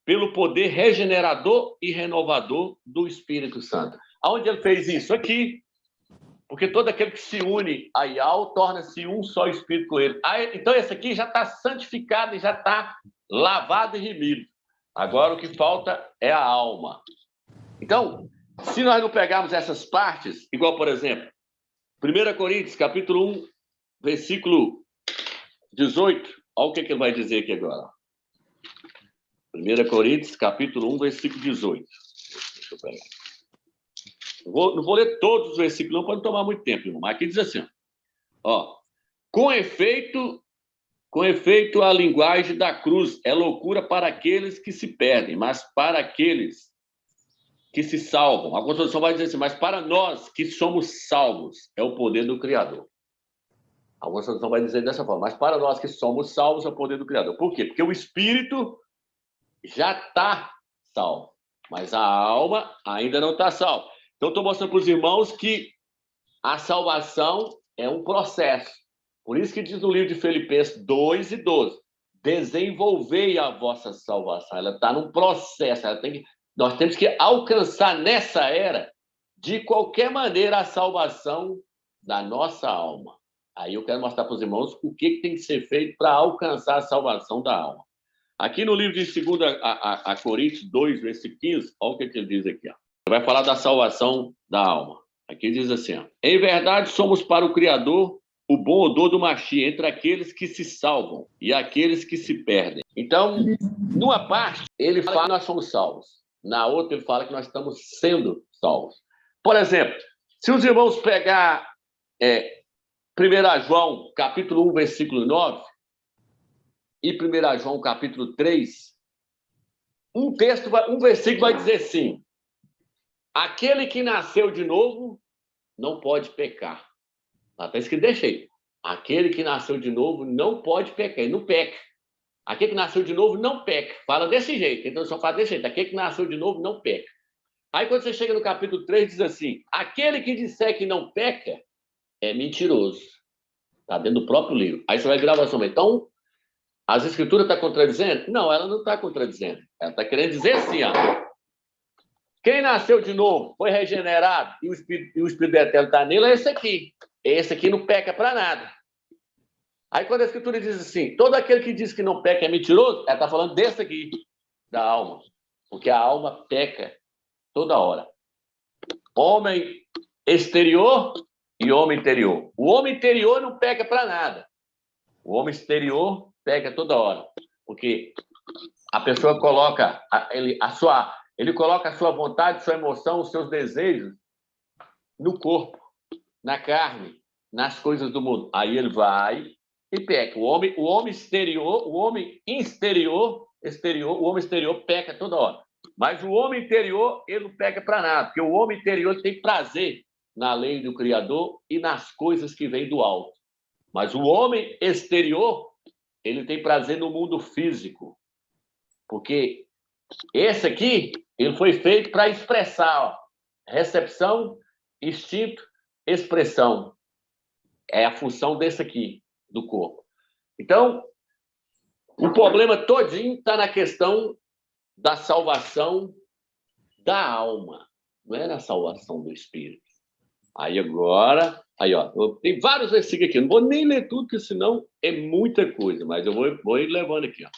pelo poder regenerador e renovador do Espírito Santo. Aonde ele fez isso? Aqui. Porque todo aquele que se une a Ial torna-se um só Espírito com ele. Então esse aqui já está santificado e já está lavado e remido. Agora o que falta é a alma. Então, se nós não pegarmos essas partes, igual por exemplo, 1 Coríntios, capítulo 1, versículo 18. Olha o que ele vai dizer aqui agora. 1 Coríntios, capítulo 1, versículo 18. Deixa eu pegar. Não vou ler todos os versículos, não, para não tomar muito tempo, irmão. Mas aqui diz assim, ó. Com efeito, a linguagem da cruz é loucura para aqueles que se perdem, mas para aqueles que se salvam. A Constituição vai dizer assim, mas para nós que somos salvos, é o poder do Criador. A Constituição vai dizer dessa forma, mas para nós que somos salvos, é o poder do Criador. Por quê? Porque o Espírito já está salvo, mas a alma ainda não está salva. Então, estou mostrando para os irmãos que a salvação é um processo. Por isso que diz no livro de Filipenses 2 e 12, desenvolvei a vossa salvação. Ela está num processo, nós temos que alcançar nessa era, de qualquer maneira, a salvação da nossa alma. Aí eu quero mostrar para os irmãos o que tem que ser feito para alcançar a salvação da alma. Aqui no livro de 2 Coríntios 2, versículo 15, olha o que ele diz aqui. Ó. Vai falar da salvação da alma. Aqui diz assim, ó, em verdade somos para o Criador o bom odor do Machia entre aqueles que se salvam e aqueles que se perdem. Então, numa parte, ele fala que nós somos salvos. Na outra, ele fala que nós estamos sendo salvos. Por exemplo, se os irmãos pegar 1 João, capítulo 1, versículo 9, e 1 João, capítulo 3, um versículo vai dizer assim, aquele que nasceu de novo não pode pecar. Está escrito desse jeito. Aquele que nasceu de novo não pode pecar, ele não peca. Aquele que nasceu de novo não peca. Fala desse jeito, então só fala desse jeito. Aquele que nasceu de novo não peca. Aí quando você chega no capítulo 3, diz assim, aquele que disser que não peca é mentiroso. Está dentro do próprio livro. Aí você vai virar assim, então, as escrituras estão contradizendo? Não, ela não está contradizendo. Ela está querendo dizer assim, ó. Quem nasceu de novo, foi regenerado, e o Espírito Eterno está nele, é esse aqui. Esse aqui não peca para nada. Aí quando a escritura diz assim, todo aquele que diz que não peca é mentiroso, ela está falando desse aqui, da alma. Porque a alma peca toda hora. Homem exterior e homem interior. O homem interior não peca para nada. O homem exterior peca toda hora. Porque a pessoa coloca ele coloca a sua vontade, sua emoção, os seus desejos no corpo, na carne, nas coisas do mundo. Aí ele vai e peca. O homem exterior peca toda hora. Mas o homem interior, ele não peca para nada, porque o homem interior tem prazer na lei do Criador e nas coisas que vêm do alto. Mas o homem exterior, ele tem prazer no mundo físico. Porque esse aqui, ele foi feito para expressar, ó. recepção, instinto, expressão. É a função desse aqui, do corpo. Então, o problema todinho está na questão da salvação da alma, não é na salvação do espírito. Aí agora, tem vários versículos aqui, não vou nem ler tudo, porque senão é muita coisa, mas eu vou ir levando aqui. Ó.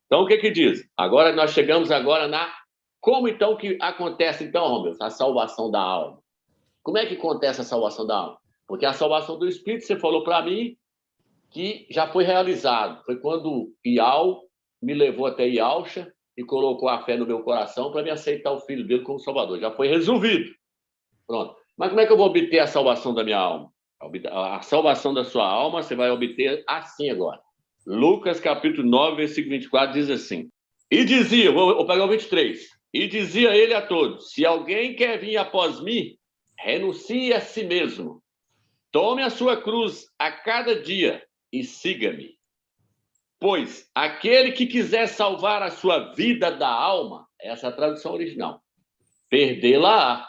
Então, o que diz? Agora, nós chegamos agora na... Como, então, que acontece, então, Romeu, a salvação da alma? Como é que acontece a salvação da alma? Porque a salvação do espírito, você falou para mim, que já foi realizado. Foi quando Ial me levou até Ialcha e colocou a fé no meu coração para me aceitar o Filho dele como Salvador. Já foi resolvido. Pronto. Mas como é que eu vou obter a salvação da minha alma? A salvação da sua alma você vai obter assim agora. Lucas, capítulo 9, versículo 24, diz assim. E dizia, vou pegar o 23. E dizia ele a todos, se alguém quer vir após mim, renuncie a si mesmo. Tome a sua cruz a cada dia e siga-me. Pois aquele que quiser salvar a sua vida da alma, essa é a tradução original, perdê-la-á.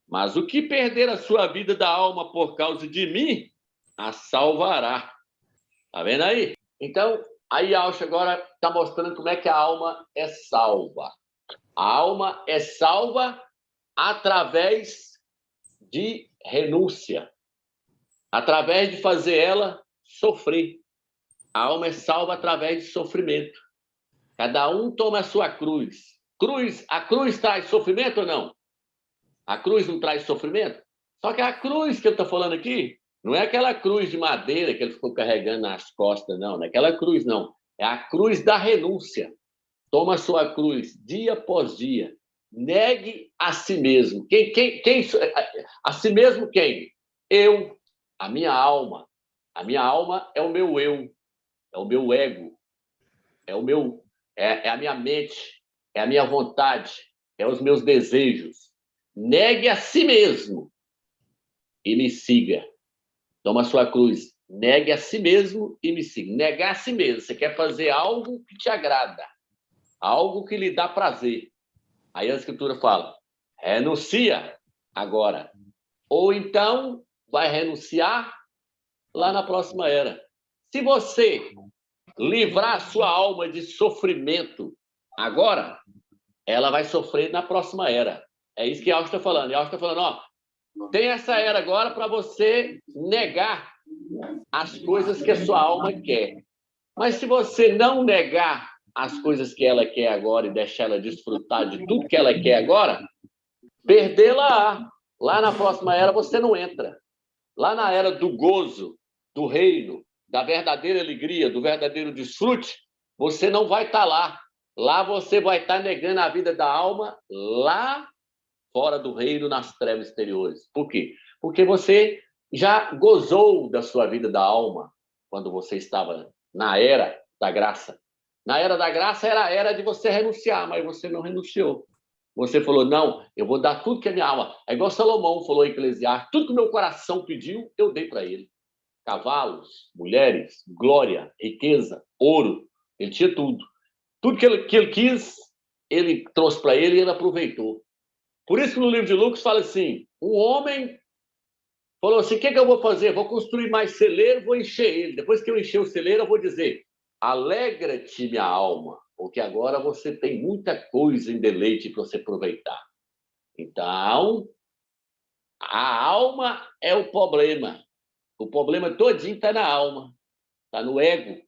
Mas o que perder a sua vida da alma por causa de mim, a salvará. Tá vendo aí? Então, aí Alcha agora está mostrando como é que a alma é salva. A alma é salva através de renúncia, através de fazer ela sofrer. A alma é salva através de sofrimento. Cada um toma a sua cruz. A cruz traz sofrimento ou não? A cruz não traz sofrimento? Só que a cruz que eu estou falando aqui, não é aquela cruz de madeira que ele ficou carregando nas costas, não. Não é aquela cruz, não. É a cruz da renúncia. Toma a sua cruz dia após dia. Negue a si mesmo. Quem a si mesmo quem? Eu, a minha alma. A minha alma é o meu eu, é o meu ego, é a minha mente, é a minha vontade, é os meus desejos. Negue a si mesmo e me siga. Toma a sua cruz. Negue a si mesmo e me siga. Negar a si mesmo. Você quer fazer algo que te agrada, algo que lhe dá prazer. Aí a Escritura fala, renuncia agora. Ou então vai renunciar lá na próxima era. Se você livrar a sua alma de sofrimento agora, ela vai sofrer na próxima era. É isso que Alcha está falando. E Alcha está falando, tem essa era agora para você negar as coisas que a sua alma quer. Mas se você não negar as coisas que ela quer agora e deixar ela desfrutar de tudo que ela quer agora, perdê-la. Lá na próxima era você não entra. Lá na era do gozo, do reino, da verdadeira alegria, do verdadeiro desfrute, você não vai estar lá. Lá você vai estar negando a vida da alma, lá fora do reino, nas trevas exteriores. Por quê? Porque você já gozou da sua vida da alma quando você estava na era da graça. Na era da graça era a era de você renunciar, mas você não renunciou. Você falou, não, eu vou dar tudo que é minha alma. É igual Salomão falou em Eclesiastes, tudo que o meu coração pediu, eu dei para ele. Cavalos, mulheres, glória, riqueza, ouro, ele tinha tudo. Tudo que ele quis, ele trouxe para ele e ele aproveitou. Por isso que no livro de Lucas fala assim, um homem falou assim, o que eu vou fazer? Vou construir mais celeiro, vou encher ele. Depois que eu encher o celeiro, eu vou dizer, alegra-te, minha alma, porque agora você tem muita coisa em deleite para você aproveitar. Então, a alma é o problema. O problema todinho está na alma, está no ego.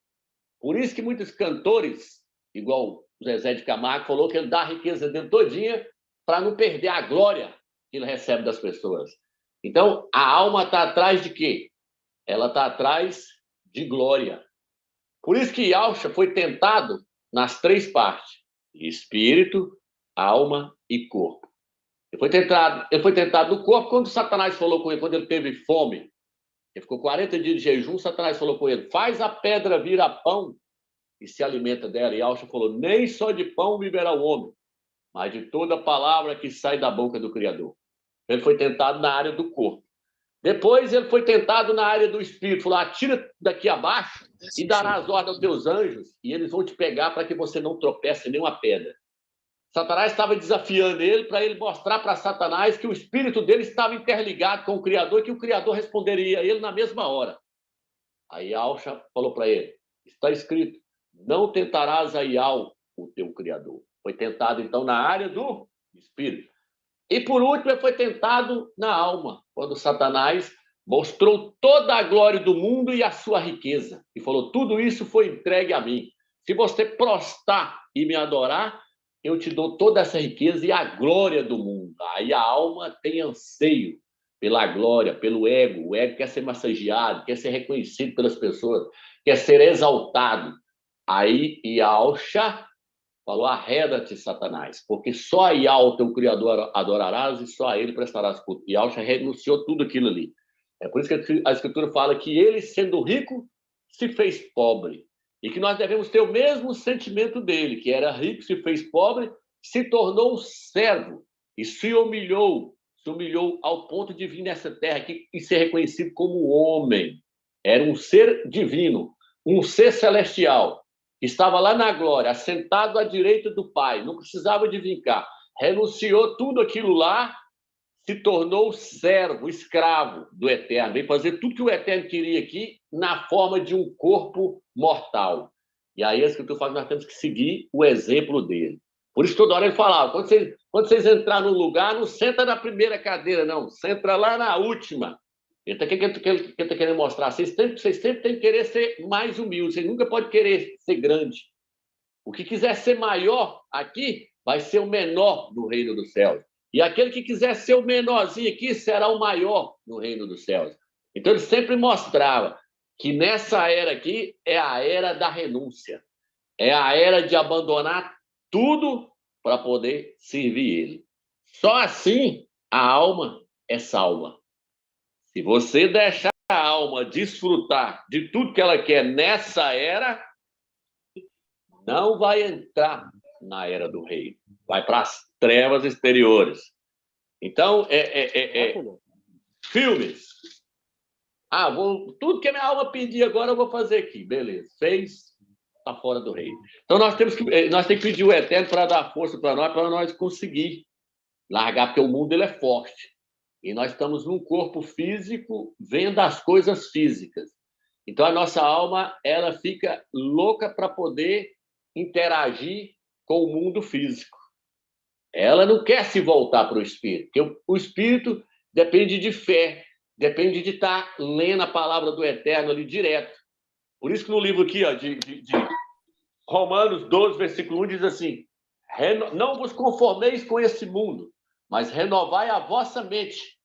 Por isso que muitos cantores, igual o Zezé de Camargo, falou que ele dá a riqueza dele todinha para não perder a glória que ele recebe das pessoas. Então, a alma está atrás de quê? Ela está atrás de glória. Por isso que Alcha foi tentado nas três partes, espírito, alma e corpo. Ele foi tentado no corpo quando Satanás falou com ele, quando ele teve fome. Ele ficou 40 dias de jejum, Satanás falou com ele, faz a pedra virar pão e se alimenta dela. E Alcha falou, nem só de pão viverá o homem, mas de toda palavra que sai da boca do Criador. Ele foi tentado na área do corpo. Depois ele foi tentado na área do espírito. Falou, atira daqui abaixo e dará as ordens aos teus anjos e eles vão te pegar para que você não tropece em nenhuma pedra. Satanás estava desafiando ele para ele mostrar para Satanás que o espírito dele estava interligado com o Criador e que o Criador responderia a ele na mesma hora. Aí Alcha falou para ele, está escrito, não tentarás a Iau, o teu Criador. Foi tentado, então, na área do espírito. E, por último, ele foi tentado na alma, quando Satanás mostrou toda a glória do mundo e a sua riqueza. E falou, tudo isso foi entregue a mim. Se você prostrar e me adorar, eu te dou toda essa riqueza e a glória do mundo. Aí a alma tem anseio pela glória, pelo ego. O ego quer ser massageado, quer ser reconhecido pelas pessoas, quer ser exaltado. Aí Yalcha falou, arreda-te, Satanás, porque só a Yahweh, teu Criador, adorarás e só a ele prestarás culto. Yalcha renunciou tudo aquilo ali. É por isso que a Escritura fala que ele, sendo rico, se fez pobre. E que nós devemos ter o mesmo sentimento dele, que era rico, se fez pobre, se tornou servo e se humilhou ao ponto de vir nessa terra aqui e ser reconhecido como homem. Era um ser divino, um ser celestial, que estava lá na glória, assentado à direita do Pai, não precisava de vir cá. Renunciou tudo aquilo lá, se tornou servo, escravo do Eterno, veio fazer tudo que o Eterno queria aqui na forma de um corpo mortal. E aí a Escritura fala que nós temos que seguir o exemplo dele. Por isso, toda hora ele falava, quando vocês entrarem no lugar, não senta na primeira cadeira, não, senta lá na última. O que ele está querendo mostrar? Vocês sempre têm que querer ser mais humildes, vocês nunca podem querer ser grande. O que quiser ser maior aqui, vai ser o menor no reino dos céus. E aquele que quiser ser o menorzinho aqui, será o maior no reino dos céus. Então, ele sempre mostrava que nessa era aqui é a era da renúncia. É a era de abandonar tudo para poder servir ele. Só assim a alma é salva. Se você deixar a alma desfrutar de tudo que ela quer nessa era, não vai entrar na era do reino. Vai para as trevas exteriores. Então, filmes. Tudo que a minha alma pedir agora eu vou fazer aqui. Beleza. Fez, está fora do reino. Então, nós temos que pedir o Eterno para dar força para nós conseguir largar, porque o mundo ele é forte. E nós estamos num corpo físico vendo as coisas físicas. Então, a nossa alma ela fica louca para poder interagir com o mundo físico. Ela não quer se voltar para o Espírito, porque o Espírito depende de fé, depende de estar lendo a palavra do Eterno ali direto. Por isso que no livro aqui, ó, de Romanos 12, versículo 1, diz assim, não vos conformeis com esse mundo, mas renovai a vossa mente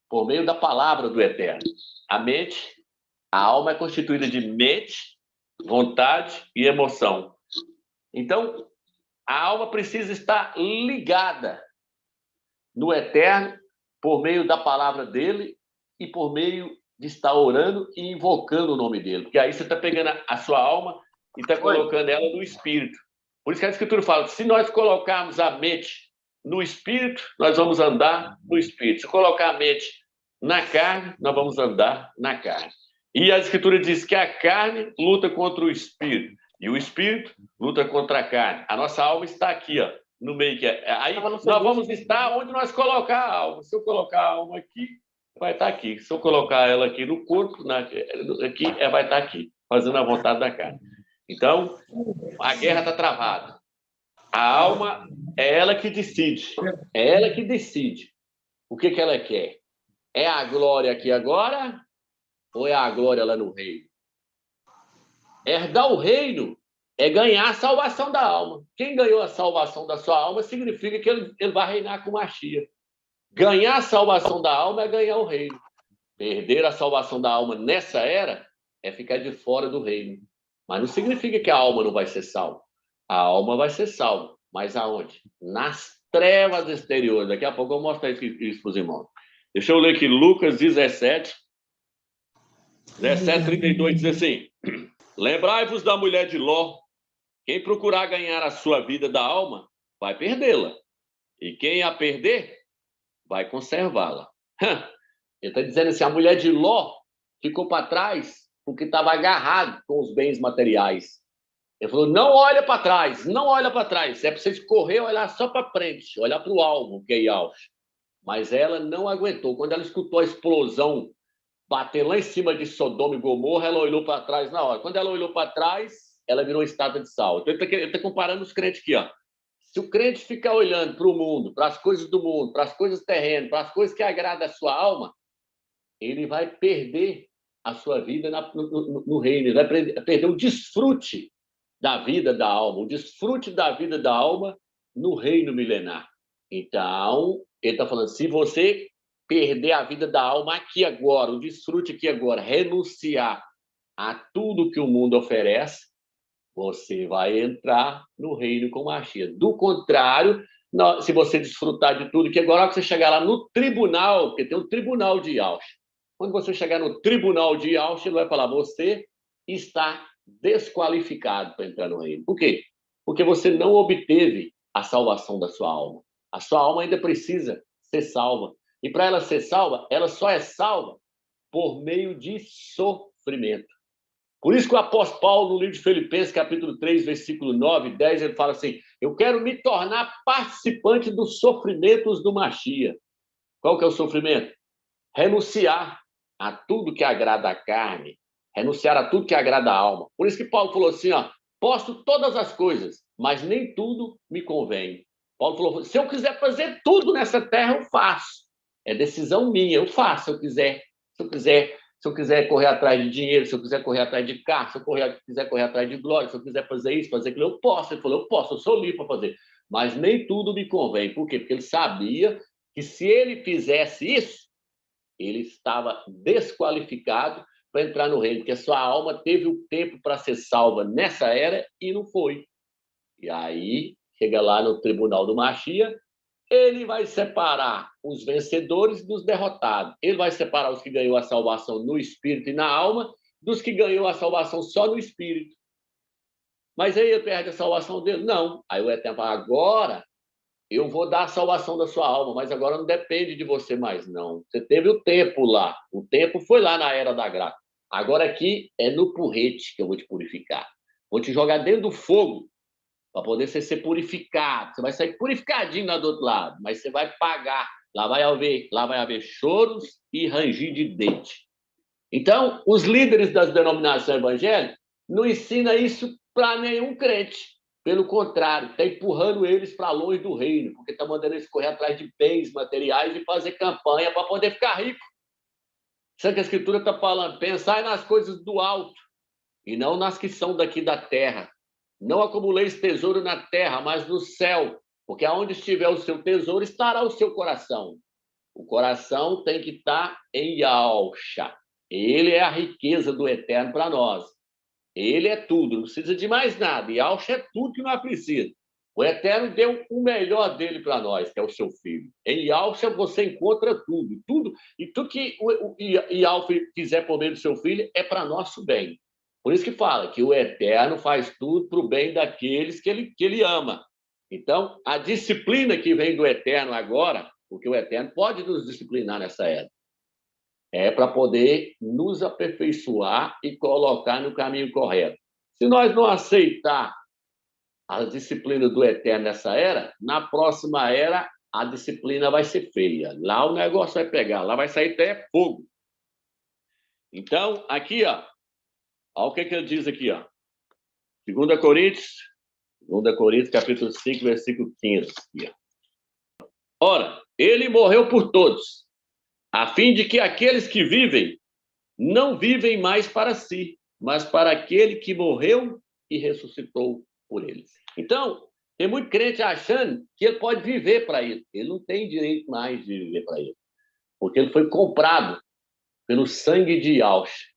por meio da palavra do Eterno. A mente, a alma é constituída de mente, vontade e emoção. Então, a alma precisa estar ligada no Eterno por meio da palavra dele e por meio de estar orando e invocando o nome dele. Porque aí você está pegando a sua alma e está colocando ela no Espírito. Por isso que a Escritura fala, se nós colocarmos a mente no Espírito, nós vamos andar no Espírito. Se colocar a mente na carne, nós vamos andar na carne. E a Escritura diz que a carne luta contra o Espírito. E o Espírito luta contra a carne. A nossa alma está aqui, ó, no meio. Aí nós vamos estar onde nós colocar a alma. Se eu colocar a alma aqui, vai estar aqui. Se eu colocar ela aqui no corpo, aqui, vai estar aqui, fazendo a vontade da carne. Então, a guerra está travada. A alma é ela que decide. É ela que decide o que ela quer. É a glória aqui agora ou é a glória lá no reino? Herdar o reino é ganhar a salvação da alma. Quem ganhou a salvação da sua alma significa que ele vai reinar com Machia. Ganhar a salvação da alma é ganhar o reino. Perder a salvação da alma nessa era é ficar de fora do reino. Mas não significa que a alma não vai ser salva. A alma vai ser salva. Mas aonde? Nas trevas exteriores. Daqui a pouco eu vou mostrar isso para os irmãos. Deixa eu ler aqui Lucas 17, 32, diz assim: lembrai-vos da mulher de Ló. Quem procurar ganhar a sua vida da alma, vai perdê-la. E quem a perder, vai conservá-la. Ele está dizendo assim, a mulher de Ló ficou para trás porque estava agarrado com os bens materiais. Ele falou, não olha para trás, não olha para trás. É para vocês correr, olhar só para frente, olhar para o alvo, que é Yaush. Mas ela não aguentou. Quando ela escutou a explosão bater lá em cima de Sodoma e Gomorra, ela olhou para trás na hora. Quando ela olhou para trás, ela virou estátua de sal. Então, ele está comparando os crentes aqui. Ó. Se o crente ficar olhando para o mundo, para as coisas do mundo, para as coisas terrenas, para as coisas que agradam a sua alma, ele vai perder a sua vida no reino. Ele vai perder o desfrute da vida da alma, o desfrute da vida da alma no reino milenar. Então, ele está falando, se você perder a vida da alma aqui agora, o desfrute aqui agora, renunciar a tudo que o mundo oferece, você vai entrar no reino com Mashiach. Do contrário, se você desfrutar de tudo, que agora que você chegar lá no tribunal, porque tem um tribunal de Yaush, quando você chegar no tribunal de Yaush, ele vai falar, você está desqualificado para entrar no reino. Por quê? Porque você não obteve a salvação da sua alma. A sua alma ainda precisa ser salva. E para ela ser salva, ela só é salva por meio de sofrimento. Por isso que o apóstolo Paulo, no livro de Filipenses, capítulo 3, versículo 9 e 10, ele fala assim, eu quero me tornar participante dos sofrimentos do Mashiach. Qual que é o sofrimento? Renunciar a tudo que agrada a carne, renunciar a tudo que agrada a alma. Por isso que Paulo falou assim, ó, posso todas as coisas, mas nem tudo me convém. Paulo falou, se eu quiser fazer tudo nessa terra, eu faço. É decisão minha, eu faço se eu quiser. Se eu quiser correr atrás de dinheiro, se eu quiser correr atrás de carro, se eu quiser correr atrás de glória, se eu quiser fazer isso, fazer aquilo, eu posso. Ele falou, eu posso, eu sou livre para fazer. Mas nem tudo me convém. Por quê? Porque ele sabia que se ele fizesse isso, ele estava desqualificado para entrar no reino, porque a sua alma teve o tempo para ser salva nessa era e não foi. E aí, chega lá no tribunal do Mashiach, ele vai separar os vencedores dos derrotados. Ele vai separar os que ganhou a salvação no espírito e na alma dos que ganhou a salvação só no espírito. Mas aí ele perde a salvação dele? Não. Aí o Eterno fala, agora eu vou dar a salvação da sua alma, mas agora não depende de você mais, não. Você teve o tempo lá. O tempo foi lá na era da graça. Agora aqui é no porrete que eu vou te purificar. Vou te jogar dentro do fogo para poder ser purificado. Você vai sair purificadinho lá do outro lado, mas você vai pagar. Lá vai haver choros e ranger de dente. Então, os líderes das denominações evangélicas não ensinam isso para nenhum crente. Pelo contrário, está empurrando eles para longe do reino, porque está mandando eles correr atrás de bens materiais e fazer campanha para poder ficar rico. Sabe que a Escritura está falando? Pensai nas coisas do alto e não nas que são daqui da terra. Não acumuleis tesouro na terra, mas no céu, porque aonde estiver o seu tesouro, estará o seu coração. O coração tem que estar em Yahusha. Ele é a riqueza do Eterno para nós. Ele é tudo, não precisa de mais nada. Yahusha é tudo que nós precisamos. O Eterno deu o melhor dele para nós, que é o seu Filho. Em Yahusha você encontra tudo. E tudo que o Yahusha quiser por meio do seu Filho é para nosso bem. Por isso que fala que o Eterno faz tudo para o bem daqueles que ele ama. Então, a disciplina que vem do Eterno agora, porque o Eterno pode nos disciplinar nessa era, é para poder nos aperfeiçoar e colocar no caminho correto. Se nós não aceitar a disciplina do Eterno nessa era, na próxima era a disciplina vai ser feia. Lá o negócio vai pegar, lá vai sair até fogo. Então, aqui, ó, olha o que ele diz aqui, ó. 2 Coríntios, capítulo 5, versículo 15. Aqui, ó. Ora, ele morreu por todos, a fim de que aqueles que vivem não vivem mais para si, mas para aquele que morreu e ressuscitou por eles. Então, tem muito crente achando que ele pode viver para ele. Ele não tem direito mais de viver para ele, porque ele foi comprado pelo sangue de Yahusha.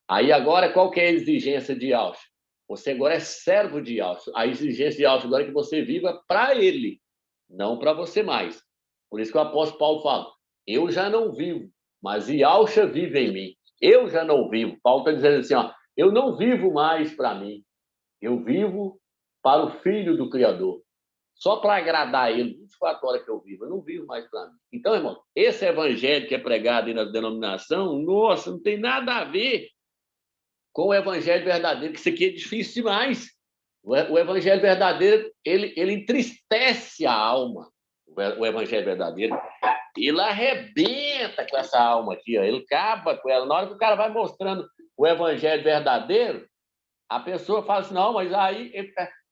Aí agora, qual que é a exigência de Yahusha? Você agora é servo de Yahusha. A exigência de Yahusha agora é que você viva para ele, não para você mais. Por isso que o apóstolo Paulo fala, eu já não vivo, mas Yahusha vive em mim. Eu já não vivo. Paulo está dizendo assim, ó, eu não vivo mais para mim. Eu vivo para o Filho do Criador. Só para agradar ele, 24 horas que eu vivo. Eu não vivo mais para mim. Então, irmão, esse evangelho que é pregado aí na denominação, nossa, não tem nada a ver com o evangelho verdadeiro, que isso aqui é difícil demais. O evangelho verdadeiro, ele entristece a alma. O evangelho verdadeiro, ele arrebenta com essa alma aqui, ó. Ele acaba com ela. Na hora que o cara vai mostrando o evangelho verdadeiro, a pessoa fala assim, não, mas aí...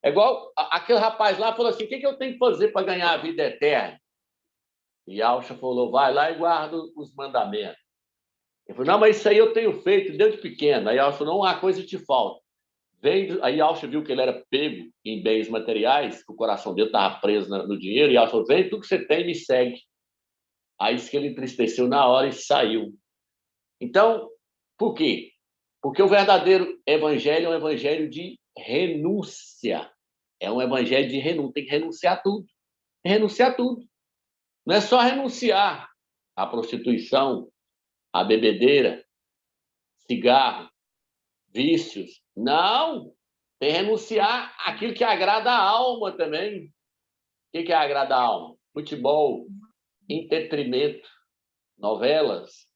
É igual aquele rapaz lá falou assim, o que eu tenho que fazer para ganhar a vida eterna? E Alcha falou, vai lá e guarda os mandamentos. Ele falou, não, mas isso aí eu tenho feito desde pequeno. Aí Alcha falou, não, uma coisa te falta. Aí Alcha viu que ele era pego em bens materiais, que o coração dele estava preso no dinheiro, e Alcha falou, vem, tudo que você tem, me segue. Aí isso que ele entristeceu na hora e saiu. Então, por quê? Porque o verdadeiro evangelho é um evangelho de renúncia. É um evangelho de renúncia. Tem que renunciar a tudo. Renunciar a tudo. Não é só renunciar à prostituição, à bebedeira, cigarro, vícios. Não! Tem que renunciar àquilo que agrada a alma também. O que agrada a alma? Futebol, entretenimento, novelas,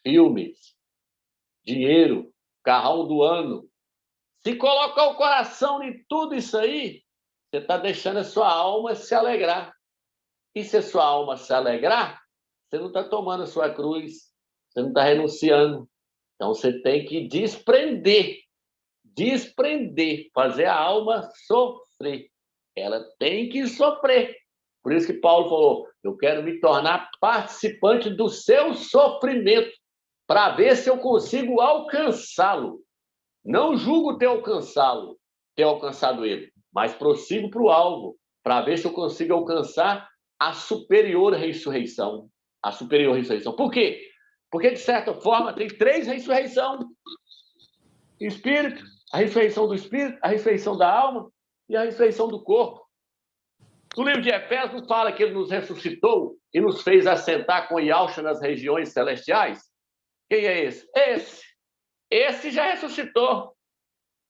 filmes, dinheiro, carrão do ano. Se colocar o coração em tudo isso aí, você está deixando a sua alma se alegrar. E se a sua alma se alegrar, você não está tomando a sua cruz, você não está renunciando. Então você tem que desprender, fazer a alma sofrer. Ela tem que sofrer. Por isso que Paulo falou, eu quero me tornar participante do seu sofrimento, para ver se eu consigo alcançá-lo. Não julgo ter alcançado ele, mas prossigo para o alvo, para ver se eu consigo alcançar a superior ressurreição. A superior ressurreição. Por quê? Porque, de certa forma, tem 3 ressurreições. Espírito, a ressurreição do espírito, a ressurreição da alma e a ressurreição do corpo. No livro de Efésios fala que ele nos ressuscitou e nos fez assentar com Yahshua nas regiões celestiais. Quem é esse? Esse já ressuscitou.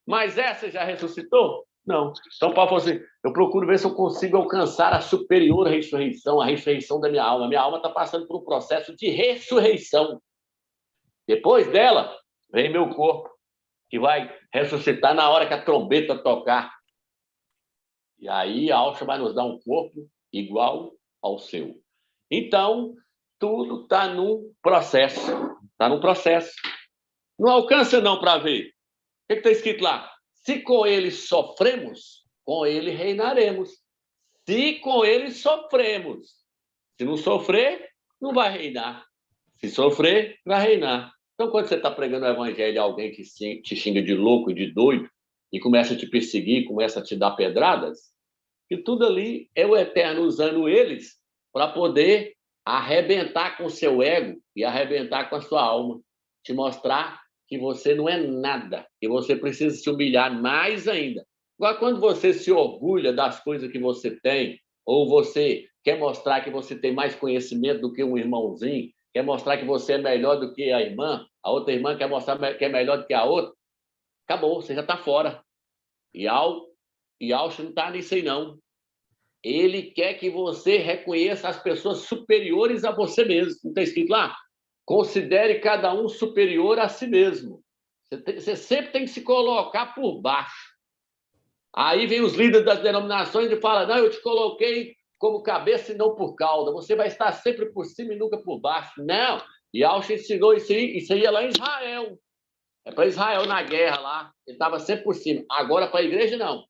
Mas essa já ressuscitou? Não. Então, Paulo falou assim, eu procuro ver se eu consigo alcançar a superior ressurreição, a ressurreição da minha alma. Minha alma está passando por um processo de ressurreição. Depois dela, vem meu corpo, que vai ressuscitar na hora que a trombeta tocar. E aí a Alcha vai nos dar um corpo igual ao seu. Então, tudo está num processo. Está num processo. Não alcança não para ver. O que está escrito lá? Se com ele sofremos, com ele reinaremos. Se com ele sofremos. Se não sofrer, não vai reinar. Se sofrer, vai reinar. Então, quando você está pregando o evangelho a alguém que te xinga de louco e de doido, e começa a te perseguir, começa a te dar pedradas, que tudo ali é o Eterno usando eles para poder arrebentar com o seu ego e arrebentar com a sua alma. Te mostrar que você não é nada, que você precisa se humilhar mais ainda. Agora, quando você se orgulha das coisas que você tem, ou você quer mostrar que você tem mais conhecimento do que um irmãozinho, quer mostrar que você é melhor do que a outra irmã quer mostrar que é melhor do que a outra, acabou, você já está fora. E Alcho não está nisso aí, não. Ele quer que você reconheça as pessoas superiores a você mesmo. Não está escrito lá? Considere cada um superior a si mesmo. Você sempre tem que se colocar por baixo. Aí vem os líderes das denominações e falam, não, eu te coloquei como cabeça e não por cauda. Você vai estar sempre por cima e nunca por baixo. Não. E Alcho ensinou isso aí é lá em Israel. É para Israel na guerra lá. Ele estava sempre por cima. Agora, para a igreja, não.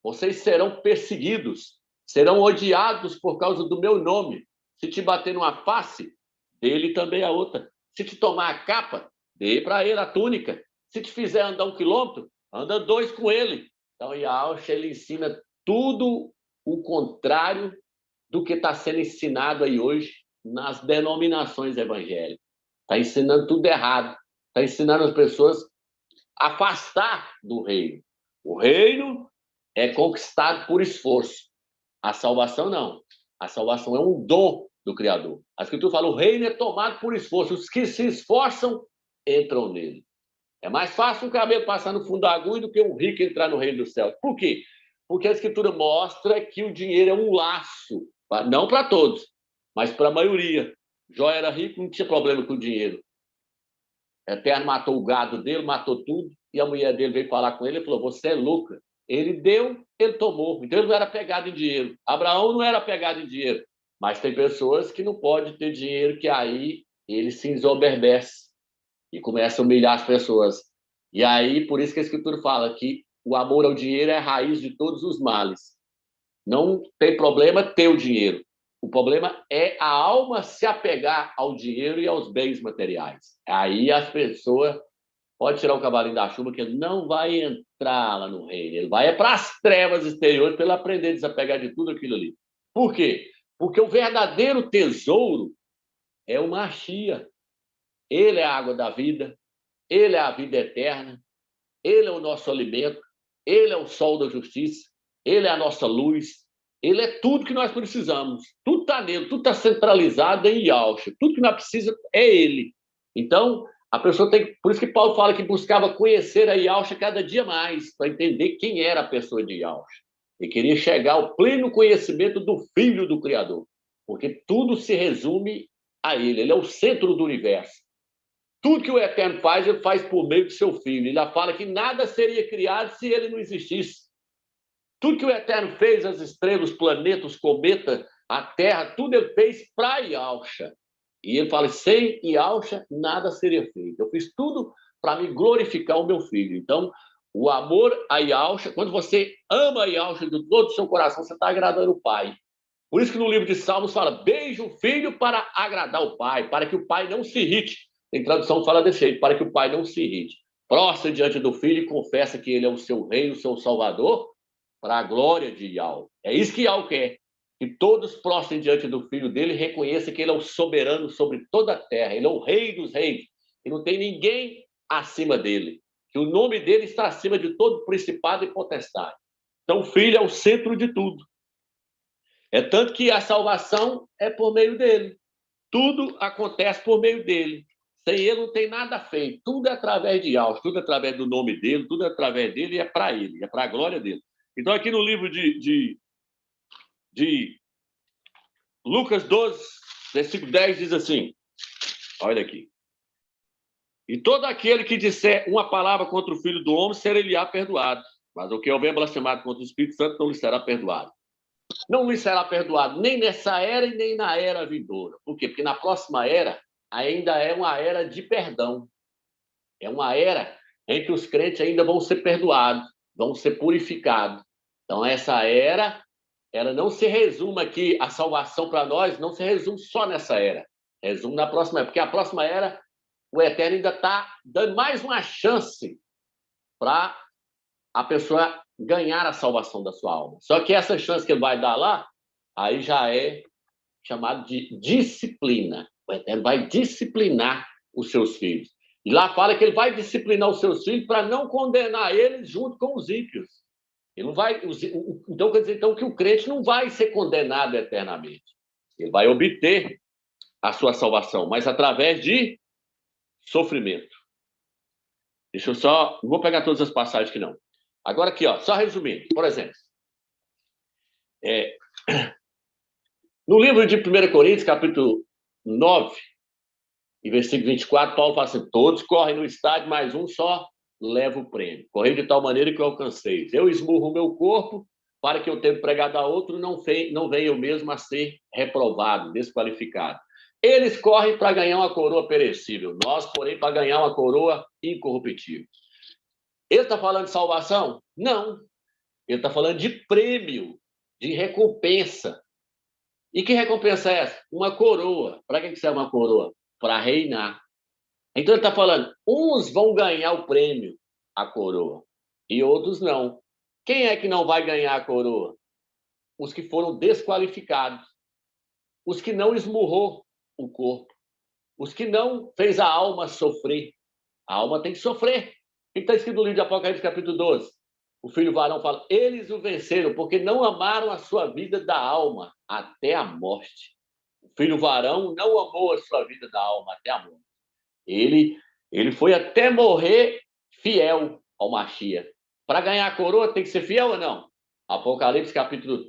Vocês serão perseguidos, serão odiados por causa do meu nome. Se te bater numa face, dê-lhe também a outra. Se te tomar a capa, dê para ele a túnica. Se te fizer andar 1 quilômetro, anda 2 com ele. Então, Yahshua, ele ensina tudo o contrário do que está sendo ensinado aí hoje nas denominações evangélicas. Está ensinando tudo errado. Está ensinando as pessoas a afastar do reino. O reino é conquistado por esforço. A salvação, não. A salvação é um dom do Criador. A Escritura fala, o reino é tomado por esforço. Os que se esforçam, entram nele. É mais fácil um cabelo passar no fundo da agulha do que um rico entrar no reino do céu. Por quê? Porque a Escritura mostra que o dinheiro é um laço. Não para todos, mas para a maioria. Jó era rico, não tinha problema com o dinheiro. O Eterno matou o gado dele, matou tudo, e a mulher dele veio falar com ele e falou, você é louca. Ele deu, ele tomou. Então, ele não era apegado em dinheiro. Abraão não era apegado em dinheiro. Mas tem pessoas que não podem ter dinheiro, que aí ele se ensoberbece e começa a humilhar as pessoas. E aí, por isso que a Escritura fala que o amor ao dinheiro é a raiz de todos os males. Não tem problema ter o dinheiro. O problema é a alma se apegar ao dinheiro e aos bens materiais. Aí as pessoas podem tirar o cavalinho da chuva, que ele não vai entrar lá no reino. Ele vai para as trevas exteriores para ele aprender a desapegar de tudo aquilo ali. Por quê? Porque o verdadeiro tesouro é o Machia. Ele é a água da vida, ele é a vida eterna, ele é o nosso alimento, ele é o sol da justiça, ele é a nossa luz, ele é tudo que nós precisamos. Tudo está nele, tudo está centralizado em Yahshua. Tudo que nós precisamos é ele. Então, a pessoa tem... Por isso que Paulo fala que buscava conhecer a Yahshua cada dia mais, para entender quem era a pessoa de Yahshua. E queria chegar ao pleno conhecimento do Filho do Criador. Porque tudo se resume a ele. Ele é o centro do universo. Tudo que o Eterno faz, ele faz por meio do seu Filho. Ele fala que nada seria criado se ele não existisse. Tudo que o Eterno fez, as estrelas, os planetas, os cometas, a Terra, tudo ele fez para Yahshua. E ele fala, sem Yahshua, nada seria feito. Eu fiz tudo para me glorificar o meu Filho. Então, o amor a Yahshua, quando você ama a Yahshua de todo o seu coração, você está agradando o Pai. Por isso que no livro de Salmos fala, beije o Filho para agradar o Pai, para que o Pai não se irrite. Em tradução fala desse jeito, para que o Pai não se irrite. Prostra diante do Filho e confessa que ele é o seu rei, o seu salvador, para a glória de Yahweh. É isso que Yahweh quer. Que todos prostrem diante do Filho dele e reconheçam que ele é o soberano sobre toda a terra. Ele é o rei dos reis. E não tem ninguém acima dele. Que o nome dele está acima de todo principado e potestade. Então, o Filho é o centro de tudo. É tanto que a salvação é por meio dele. Tudo acontece por meio dele. Sem ele não tem nada feito. Tudo é através de Yahweh, tudo é através do nome dele, tudo é através dele e é para ele, é para a glória dele. Então, aqui no livro de Lucas 12, versículo 10, diz assim, olha aqui. E todo aquele que disser uma palavra contra o Filho do Homem, será-lhe-á perdoado. Mas o que houver blasfemado contra o Espírito Santo, não lhe será perdoado. Não lhe será perdoado nem nessa era e nem na era vindoura. Por quê? Porque na próxima era ainda é uma era de perdão. É uma era em que os crentes ainda vão ser perdoados, vão ser purificados. Então, essa era, ela não se resume aqui, a salvação para nós não se resume só nessa era. Resume na próxima era, porque a próxima era, o Eterno ainda está dando mais uma chance para a pessoa ganhar a salvação da sua alma. Só que essa chance que ele vai dar lá, aí já é chamado de disciplina. O Eterno vai disciplinar os seus filhos. E lá fala que ele vai disciplinar os seus filhos para não condenar eles junto com os ímpios. Ele não vai, então, quer dizer que o crente não vai ser condenado eternamente. Ele vai obter a sua salvação, mas através de sofrimento. Deixa eu só... Não vou pegar todas as passagens aqui, não. Agora aqui, ó, só resumindo. Por exemplo, no livro de 1 Coríntios, capítulo 9, e versículo 24, Paulo fala assim, todos correm no estádio, mas um só leva o prêmio. Correi de tal maneira que eu alcancei. Eu esmurro o meu corpo para que eu tenha pregado a outro, não venha eu mesmo a ser reprovado, desqualificado. Eles correm para ganhar uma coroa perecível. Nós, porém, para ganhar uma coroa incorruptível. Ele está falando de salvação? Não. Ele está falando de prêmio, de recompensa. E que recompensa é essa? Uma coroa. Para que serve uma coroa? Para reinar. Então ele está falando, uns vão ganhar o prêmio, a coroa, e outros não. Quem é que não vai ganhar a coroa? Os que foram desqualificados. Os que não esmurrou o corpo. Os que não fez a alma sofrer. A alma tem que sofrer. O que está escrito no livro de Apocalipse, capítulo 12? O filho varão fala, eles o venceram, porque não amaram a sua vida da alma até a morte. O filho varão não amou a sua vida da alma até a morte. Ele foi até morrer fiel ao Machia. Para ganhar a coroa, tem que ser fiel ou não? Apocalipse, capítulo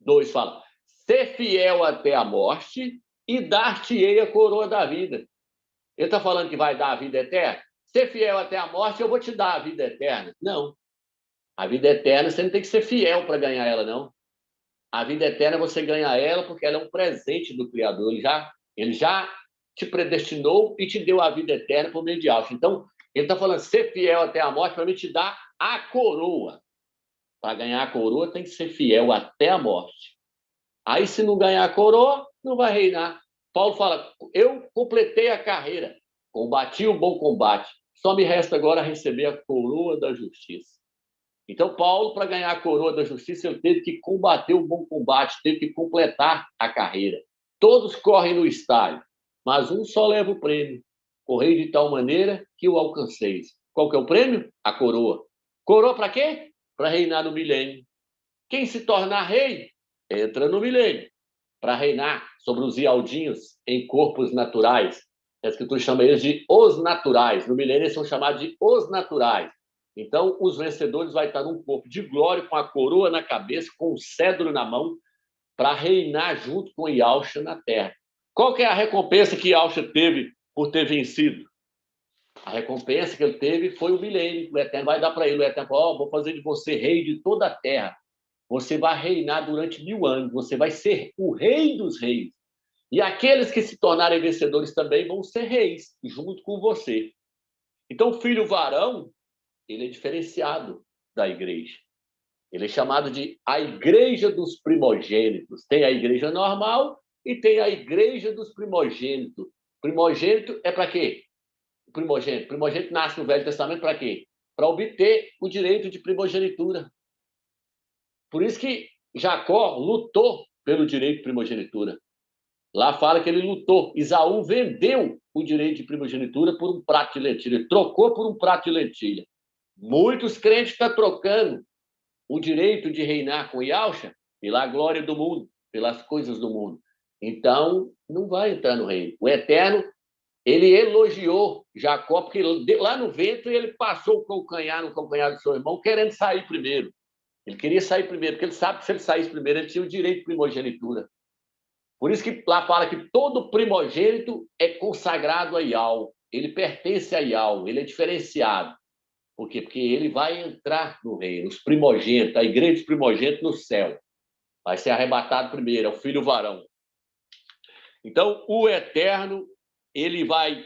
2, fala, ser fiel até a morte e dar-te-ei a coroa da vida. Ele está falando que vai dar a vida eterna? Ser fiel até a morte, eu vou te dar a vida eterna. Não. A vida eterna, você não tem que ser fiel para ganhar ela, não. A vida eterna, você ganha ela porque ela é um presente do Criador. Ele já te predestinou e te deu a vida eterna por meio de Alfa. Então, ele está falando, ser fiel até a morte para me te dar a coroa. Para ganhar a coroa, tem que ser fiel até a morte. Aí, se não ganhar a coroa, não vai reinar. Paulo fala, eu completei a carreira, combati o bom combate. Só me resta agora receber a coroa da justiça. Então, Paulo, para ganhar a coroa da justiça, ele teve que combater o bom combate, teve que completar a carreira. Todos correm no estádio, mas um só leva o prêmio. Correi de tal maneira que o alcanceis. Qual que é o prêmio? A coroa. Coroa para quê? Para reinar no milênio. Quem se tornar rei, entra no milênio, para reinar sobre os ialdinhos em corpos naturais. A Escritura chama eles de os naturais. No milênio, eles são chamados de os naturais. Então, os vencedores vão estar num corpo de glória, com a coroa na cabeça, com o cedro na mão, para reinar junto com Yahshua na terra. Qual que é a recompensa que Yahshua teve por ter vencido? A recompensa que ele teve foi o milênio. O Eterno vai dar para ele. O Eterno falou, vou fazer de você rei de toda a terra. Você vai reinar durante 1000 anos. Você vai ser o rei dos reis. E aqueles que se tornarem vencedores também vão ser reis, junto com você. Então, o filho varão, ele é diferenciado da igreja. Ele é chamado de a igreja dos primogênitos. Tem a igreja normal e tem a igreja dos primogênitos. Primogênito é para quê? O primogênito. Primogênito nasce no Velho Testamento para quê? Para obter o direito de primogenitura. Por isso que Jacó lutou pelo direito de primogenitura. Lá fala que ele lutou. Esaú vendeu o direito de primogenitura por um prato de lentilha. Ele trocou por um prato de lentilha. Muitos crentes estão trocando o direito de reinar com Yahshua pela glória do mundo, pelas coisas do mundo. Então, não vai entrar no reino. O Eterno, ele elogiou Jacó, porque lá no ventre ele passou o calcanhar no calcanhar do seu irmão, querendo sair primeiro. Ele queria sair primeiro, porque ele sabe que se ele saísse primeiro, ele tinha o direito de primogenitura. Por isso que lá fala que todo primogênito é consagrado a Yahweh. Ele pertence a Yahweh, ele é diferenciado. Por quê? Porque ele vai entrar no reino, os primogênitos, a igreja dos primogênitos no céu. Vai ser arrebatado primeiro, é o filho varão. Então, o Eterno, ele vai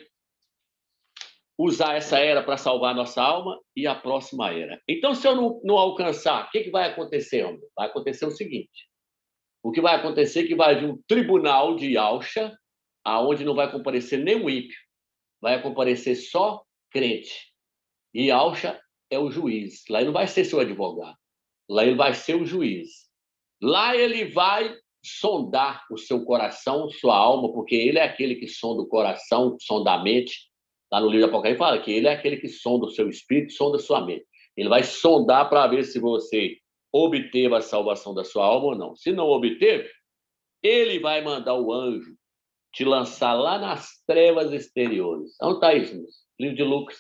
usar essa era para salvar a nossa alma e a próxima era. Então, se eu não alcançar, o que vai acontecer, homem? Vai acontecer o seguinte. O que vai acontecer é que vai vir um tribunal de Yahshua, aonde não vai comparecer nenhum ímpio. Vai comparecer só crente. E Yahshua é o juiz. Lá ele não vai ser seu advogado. Lá ele vai ser o juiz. Lá ele vai sondar o seu coração, sua alma, porque ele é aquele que sonda o coração, sonda a mente. Lá no livro do Apocalipse fala que ele é aquele que sonda o seu espírito, sonda a sua mente. Ele vai sondar para ver se você obteve a salvação da sua alma ou não. Se não obteve, ele vai mandar o anjo te lançar lá nas trevas exteriores. Onde está isso? Livro de Lucas.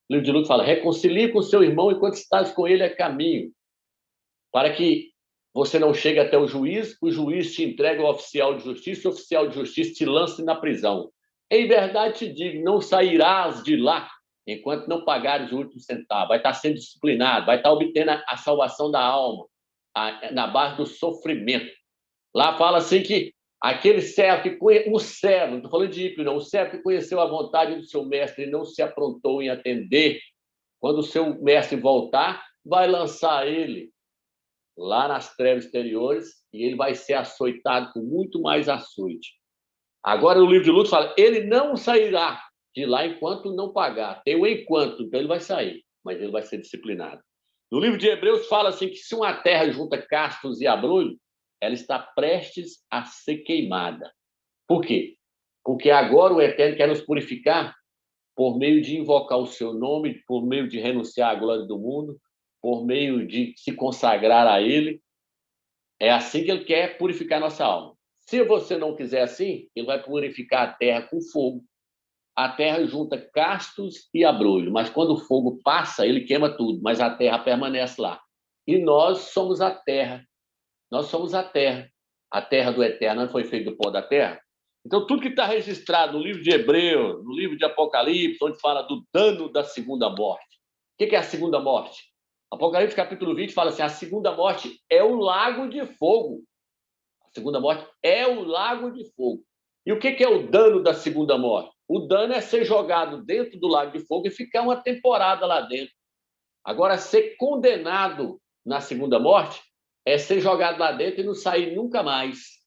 O livro de Lucas fala, reconcilie com seu irmão enquanto estás com ele a caminho, para que você não chegue até o juiz te entregue ao oficial de justiça, o oficial de justiça te lance na prisão. Em verdade te digo, não sairás de lá enquanto não pagares o último centavo. Vai estar sendo disciplinado, vai estar obtendo a salvação da alma, na base do sofrimento. Lá fala assim que aquele servo que conheceu, o servo, não estou falando de ímpio, não, o servo que conheceu a vontade do seu mestre e não se aprontou em atender, quando o seu mestre voltar, vai lançar ele lá nas trevas exteriores e ele vai ser açoitado com muito mais açoite. Agora, o livro de Lucas fala, ele não sairá de lá enquanto não pagar. Tem o enquanto, então ele vai sair, mas ele vai ser disciplinado. No livro de Hebreus fala assim que se uma terra junta castos e abrolhos, ela está prestes a ser queimada. Por quê? Porque agora o Eterno quer nos purificar por meio de invocar o seu nome, por meio de renunciar à glória do mundo, por meio de se consagrar a ele. É assim que ele quer purificar a nossa alma. Se você não quiser assim, ele vai purificar a terra com fogo. A terra junta castos e abrolho, mas quando o fogo passa, ele queima tudo, mas a terra permanece lá. E nós somos a terra. Nós somos a terra do Eterno, não foi feita do pó da terra? Então, tudo que está registrado no livro de Hebreus, no livro de Apocalipse, onde fala do dano da segunda morte. O que é a segunda morte? Apocalipse capítulo 20 fala assim, a segunda morte é o lago de fogo. A segunda morte é o lago de fogo. E o que é o dano da segunda morte? O dano é ser jogado dentro do lago de fogo e ficar uma temporada lá dentro. Agora, ser condenado na segunda morte é ser jogado lá dentro e não sair nunca mais,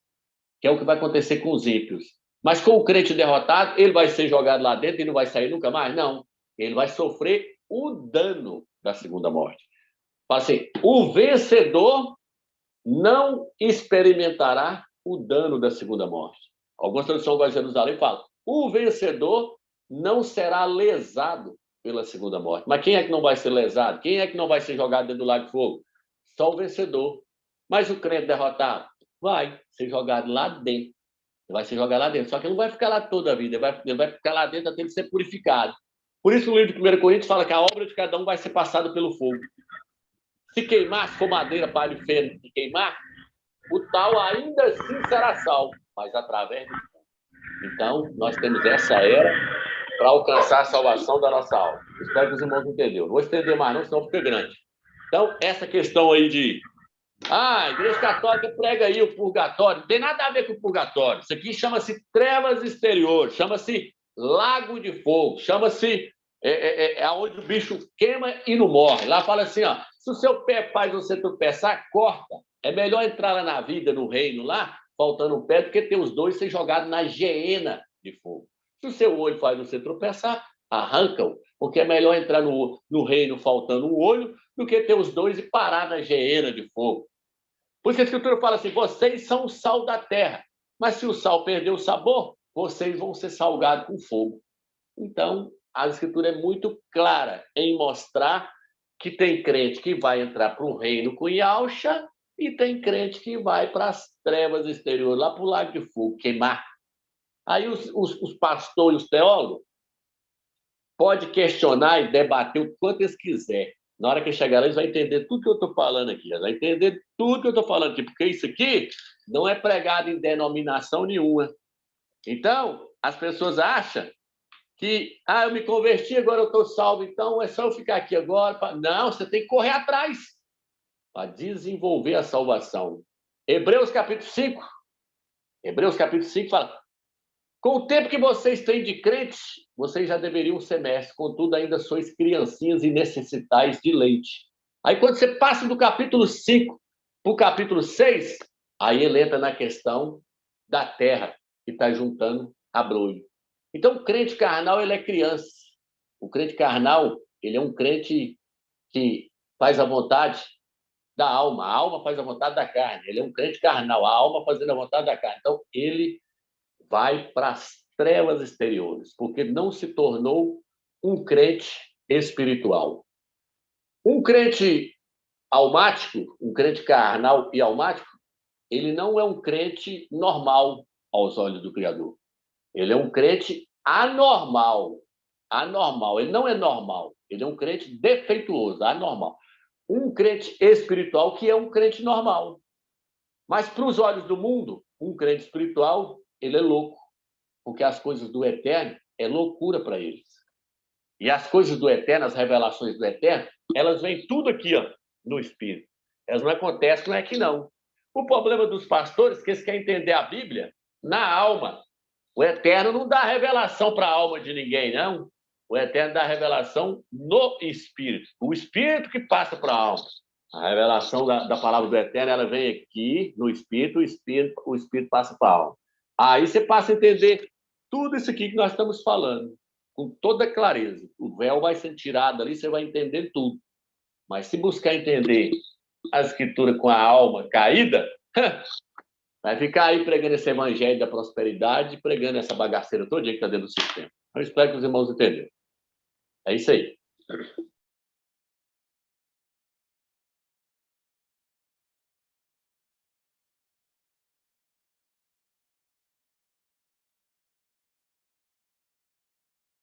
que é o que vai acontecer com os ímpios. Mas com o crente derrotado, ele vai ser jogado lá dentro e não vai sair nunca mais? Não. Ele vai sofrer o dano da segunda morte. Fala assim, o vencedor não experimentará o dano da segunda morte. Algumas traduções igual a Jerusalém falam, o vencedor não será lesado pela segunda morte. Mas quem é que não vai ser lesado? Quem é que não vai ser jogado dentro do lago de fogo? Só o vencedor. Mas o crente derrotado vai ser jogado lá dentro. Ele vai ser jogado lá dentro. Só que ele não vai ficar lá toda a vida. Ele vai ficar lá dentro até ele ser purificado. Por isso o livro de 1 Coríntios fala que a obra de cada um vai ser passada pelo fogo. Se queimar, se for madeira, palha e feno, se queimar, o tal ainda assim será salvo, mas através do fogo. Então, nós temos essa era para alcançar a salvação da nossa alma. Espero que os irmãos entenderam. Não vou estender mais não, senão fica grande. Então, essa questão aí de a Igreja Católica prega aí o purgatório, não tem nada a ver com o purgatório. Isso aqui chama-se trevas exteriores, chama-se lago de fogo, chama-se onde o bicho queima e não morre. Lá fala assim, ó, se o seu pé faz você tropeçar, corta. É melhor entrar lá na vida, no reino lá, faltando um pé, do que ter os dois e ser jogado na geena de fogo. Se o seu olho faz você tropeçar, arranca-o, porque é melhor entrar no reino faltando um olho do que ter os dois e parar na geena de fogo. Por isso a Escritura fala assim, vocês são o sal da terra, mas se o sal perder o sabor, vocês vão ser salgados com fogo. Então, a Escritura é muito clara em mostrar que tem crente que vai entrar para o reino com Yalcha e tem crente que vai para as trevas exteriores, lá para o lago de fogo, queimar. Aí os pastores e os teólogos podem questionar e debater o quanto eles quiserem. Na hora que chegar lá, eles vão entender tudo que eu estou falando aqui. Eles vão entender tudo que eu estou falando aqui, porque isso aqui não é pregado em denominação nenhuma. Então, as pessoas acham que, eu me converti, agora eu estou salvo, então é só eu ficar aqui agora. Não, você tem que correr atrás para desenvolver a salvação. Hebreus capítulo 5. Hebreus capítulo 5 fala, com o tempo que vocês têm de crentes, vocês já deveriam ser mestres, contudo ainda sois criancinhas e necessitais de leite. Aí quando você passa do capítulo 5 para o capítulo 6, aí ele entra na questão da terra, que está juntando abrolho. Então o crente carnal, ele é criança. O crente carnal, ele é um crente que faz a vontade da alma. A alma faz a vontade da carne. Ele é um crente carnal, a alma fazendo a vontade da carne. Então ele vai para as trevas exteriores, porque não se tornou um crente espiritual. Um crente almático, um crente carnal e almático, ele não é um crente normal aos olhos do Criador. Ele é um crente anormal. Anormal. Ele não é normal. Ele é um crente defeituoso, anormal. Um crente espiritual que é um crente normal. Mas para os olhos do mundo, um crente espiritual, ele é louco, porque as coisas do eterno é loucura para eles. E as coisas do eterno, as revelações do eterno, elas vêm tudo aqui, ó, no Espírito. Elas não acontecem, não é que não. O problema dos pastores é que eles querem entender a Bíblia na alma. O eterno não dá revelação para a alma de ninguém, não. O eterno dá revelação no Espírito. O Espírito que passa para a alma. A revelação da palavra do eterno, ela vem aqui no Espírito, o Espírito passa para a alma. Aí você passa a entender tudo isso aqui que nós estamos falando, com toda clareza. O véu vai ser tirado ali, você vai entender tudo. Mas se buscar entender a Escritura com a alma caída, vai ficar aí pregando esse evangelho da prosperidade, pregando essa bagaceira todo dia que está dentro do sistema. Eu espero que os irmãos entendam. É isso aí.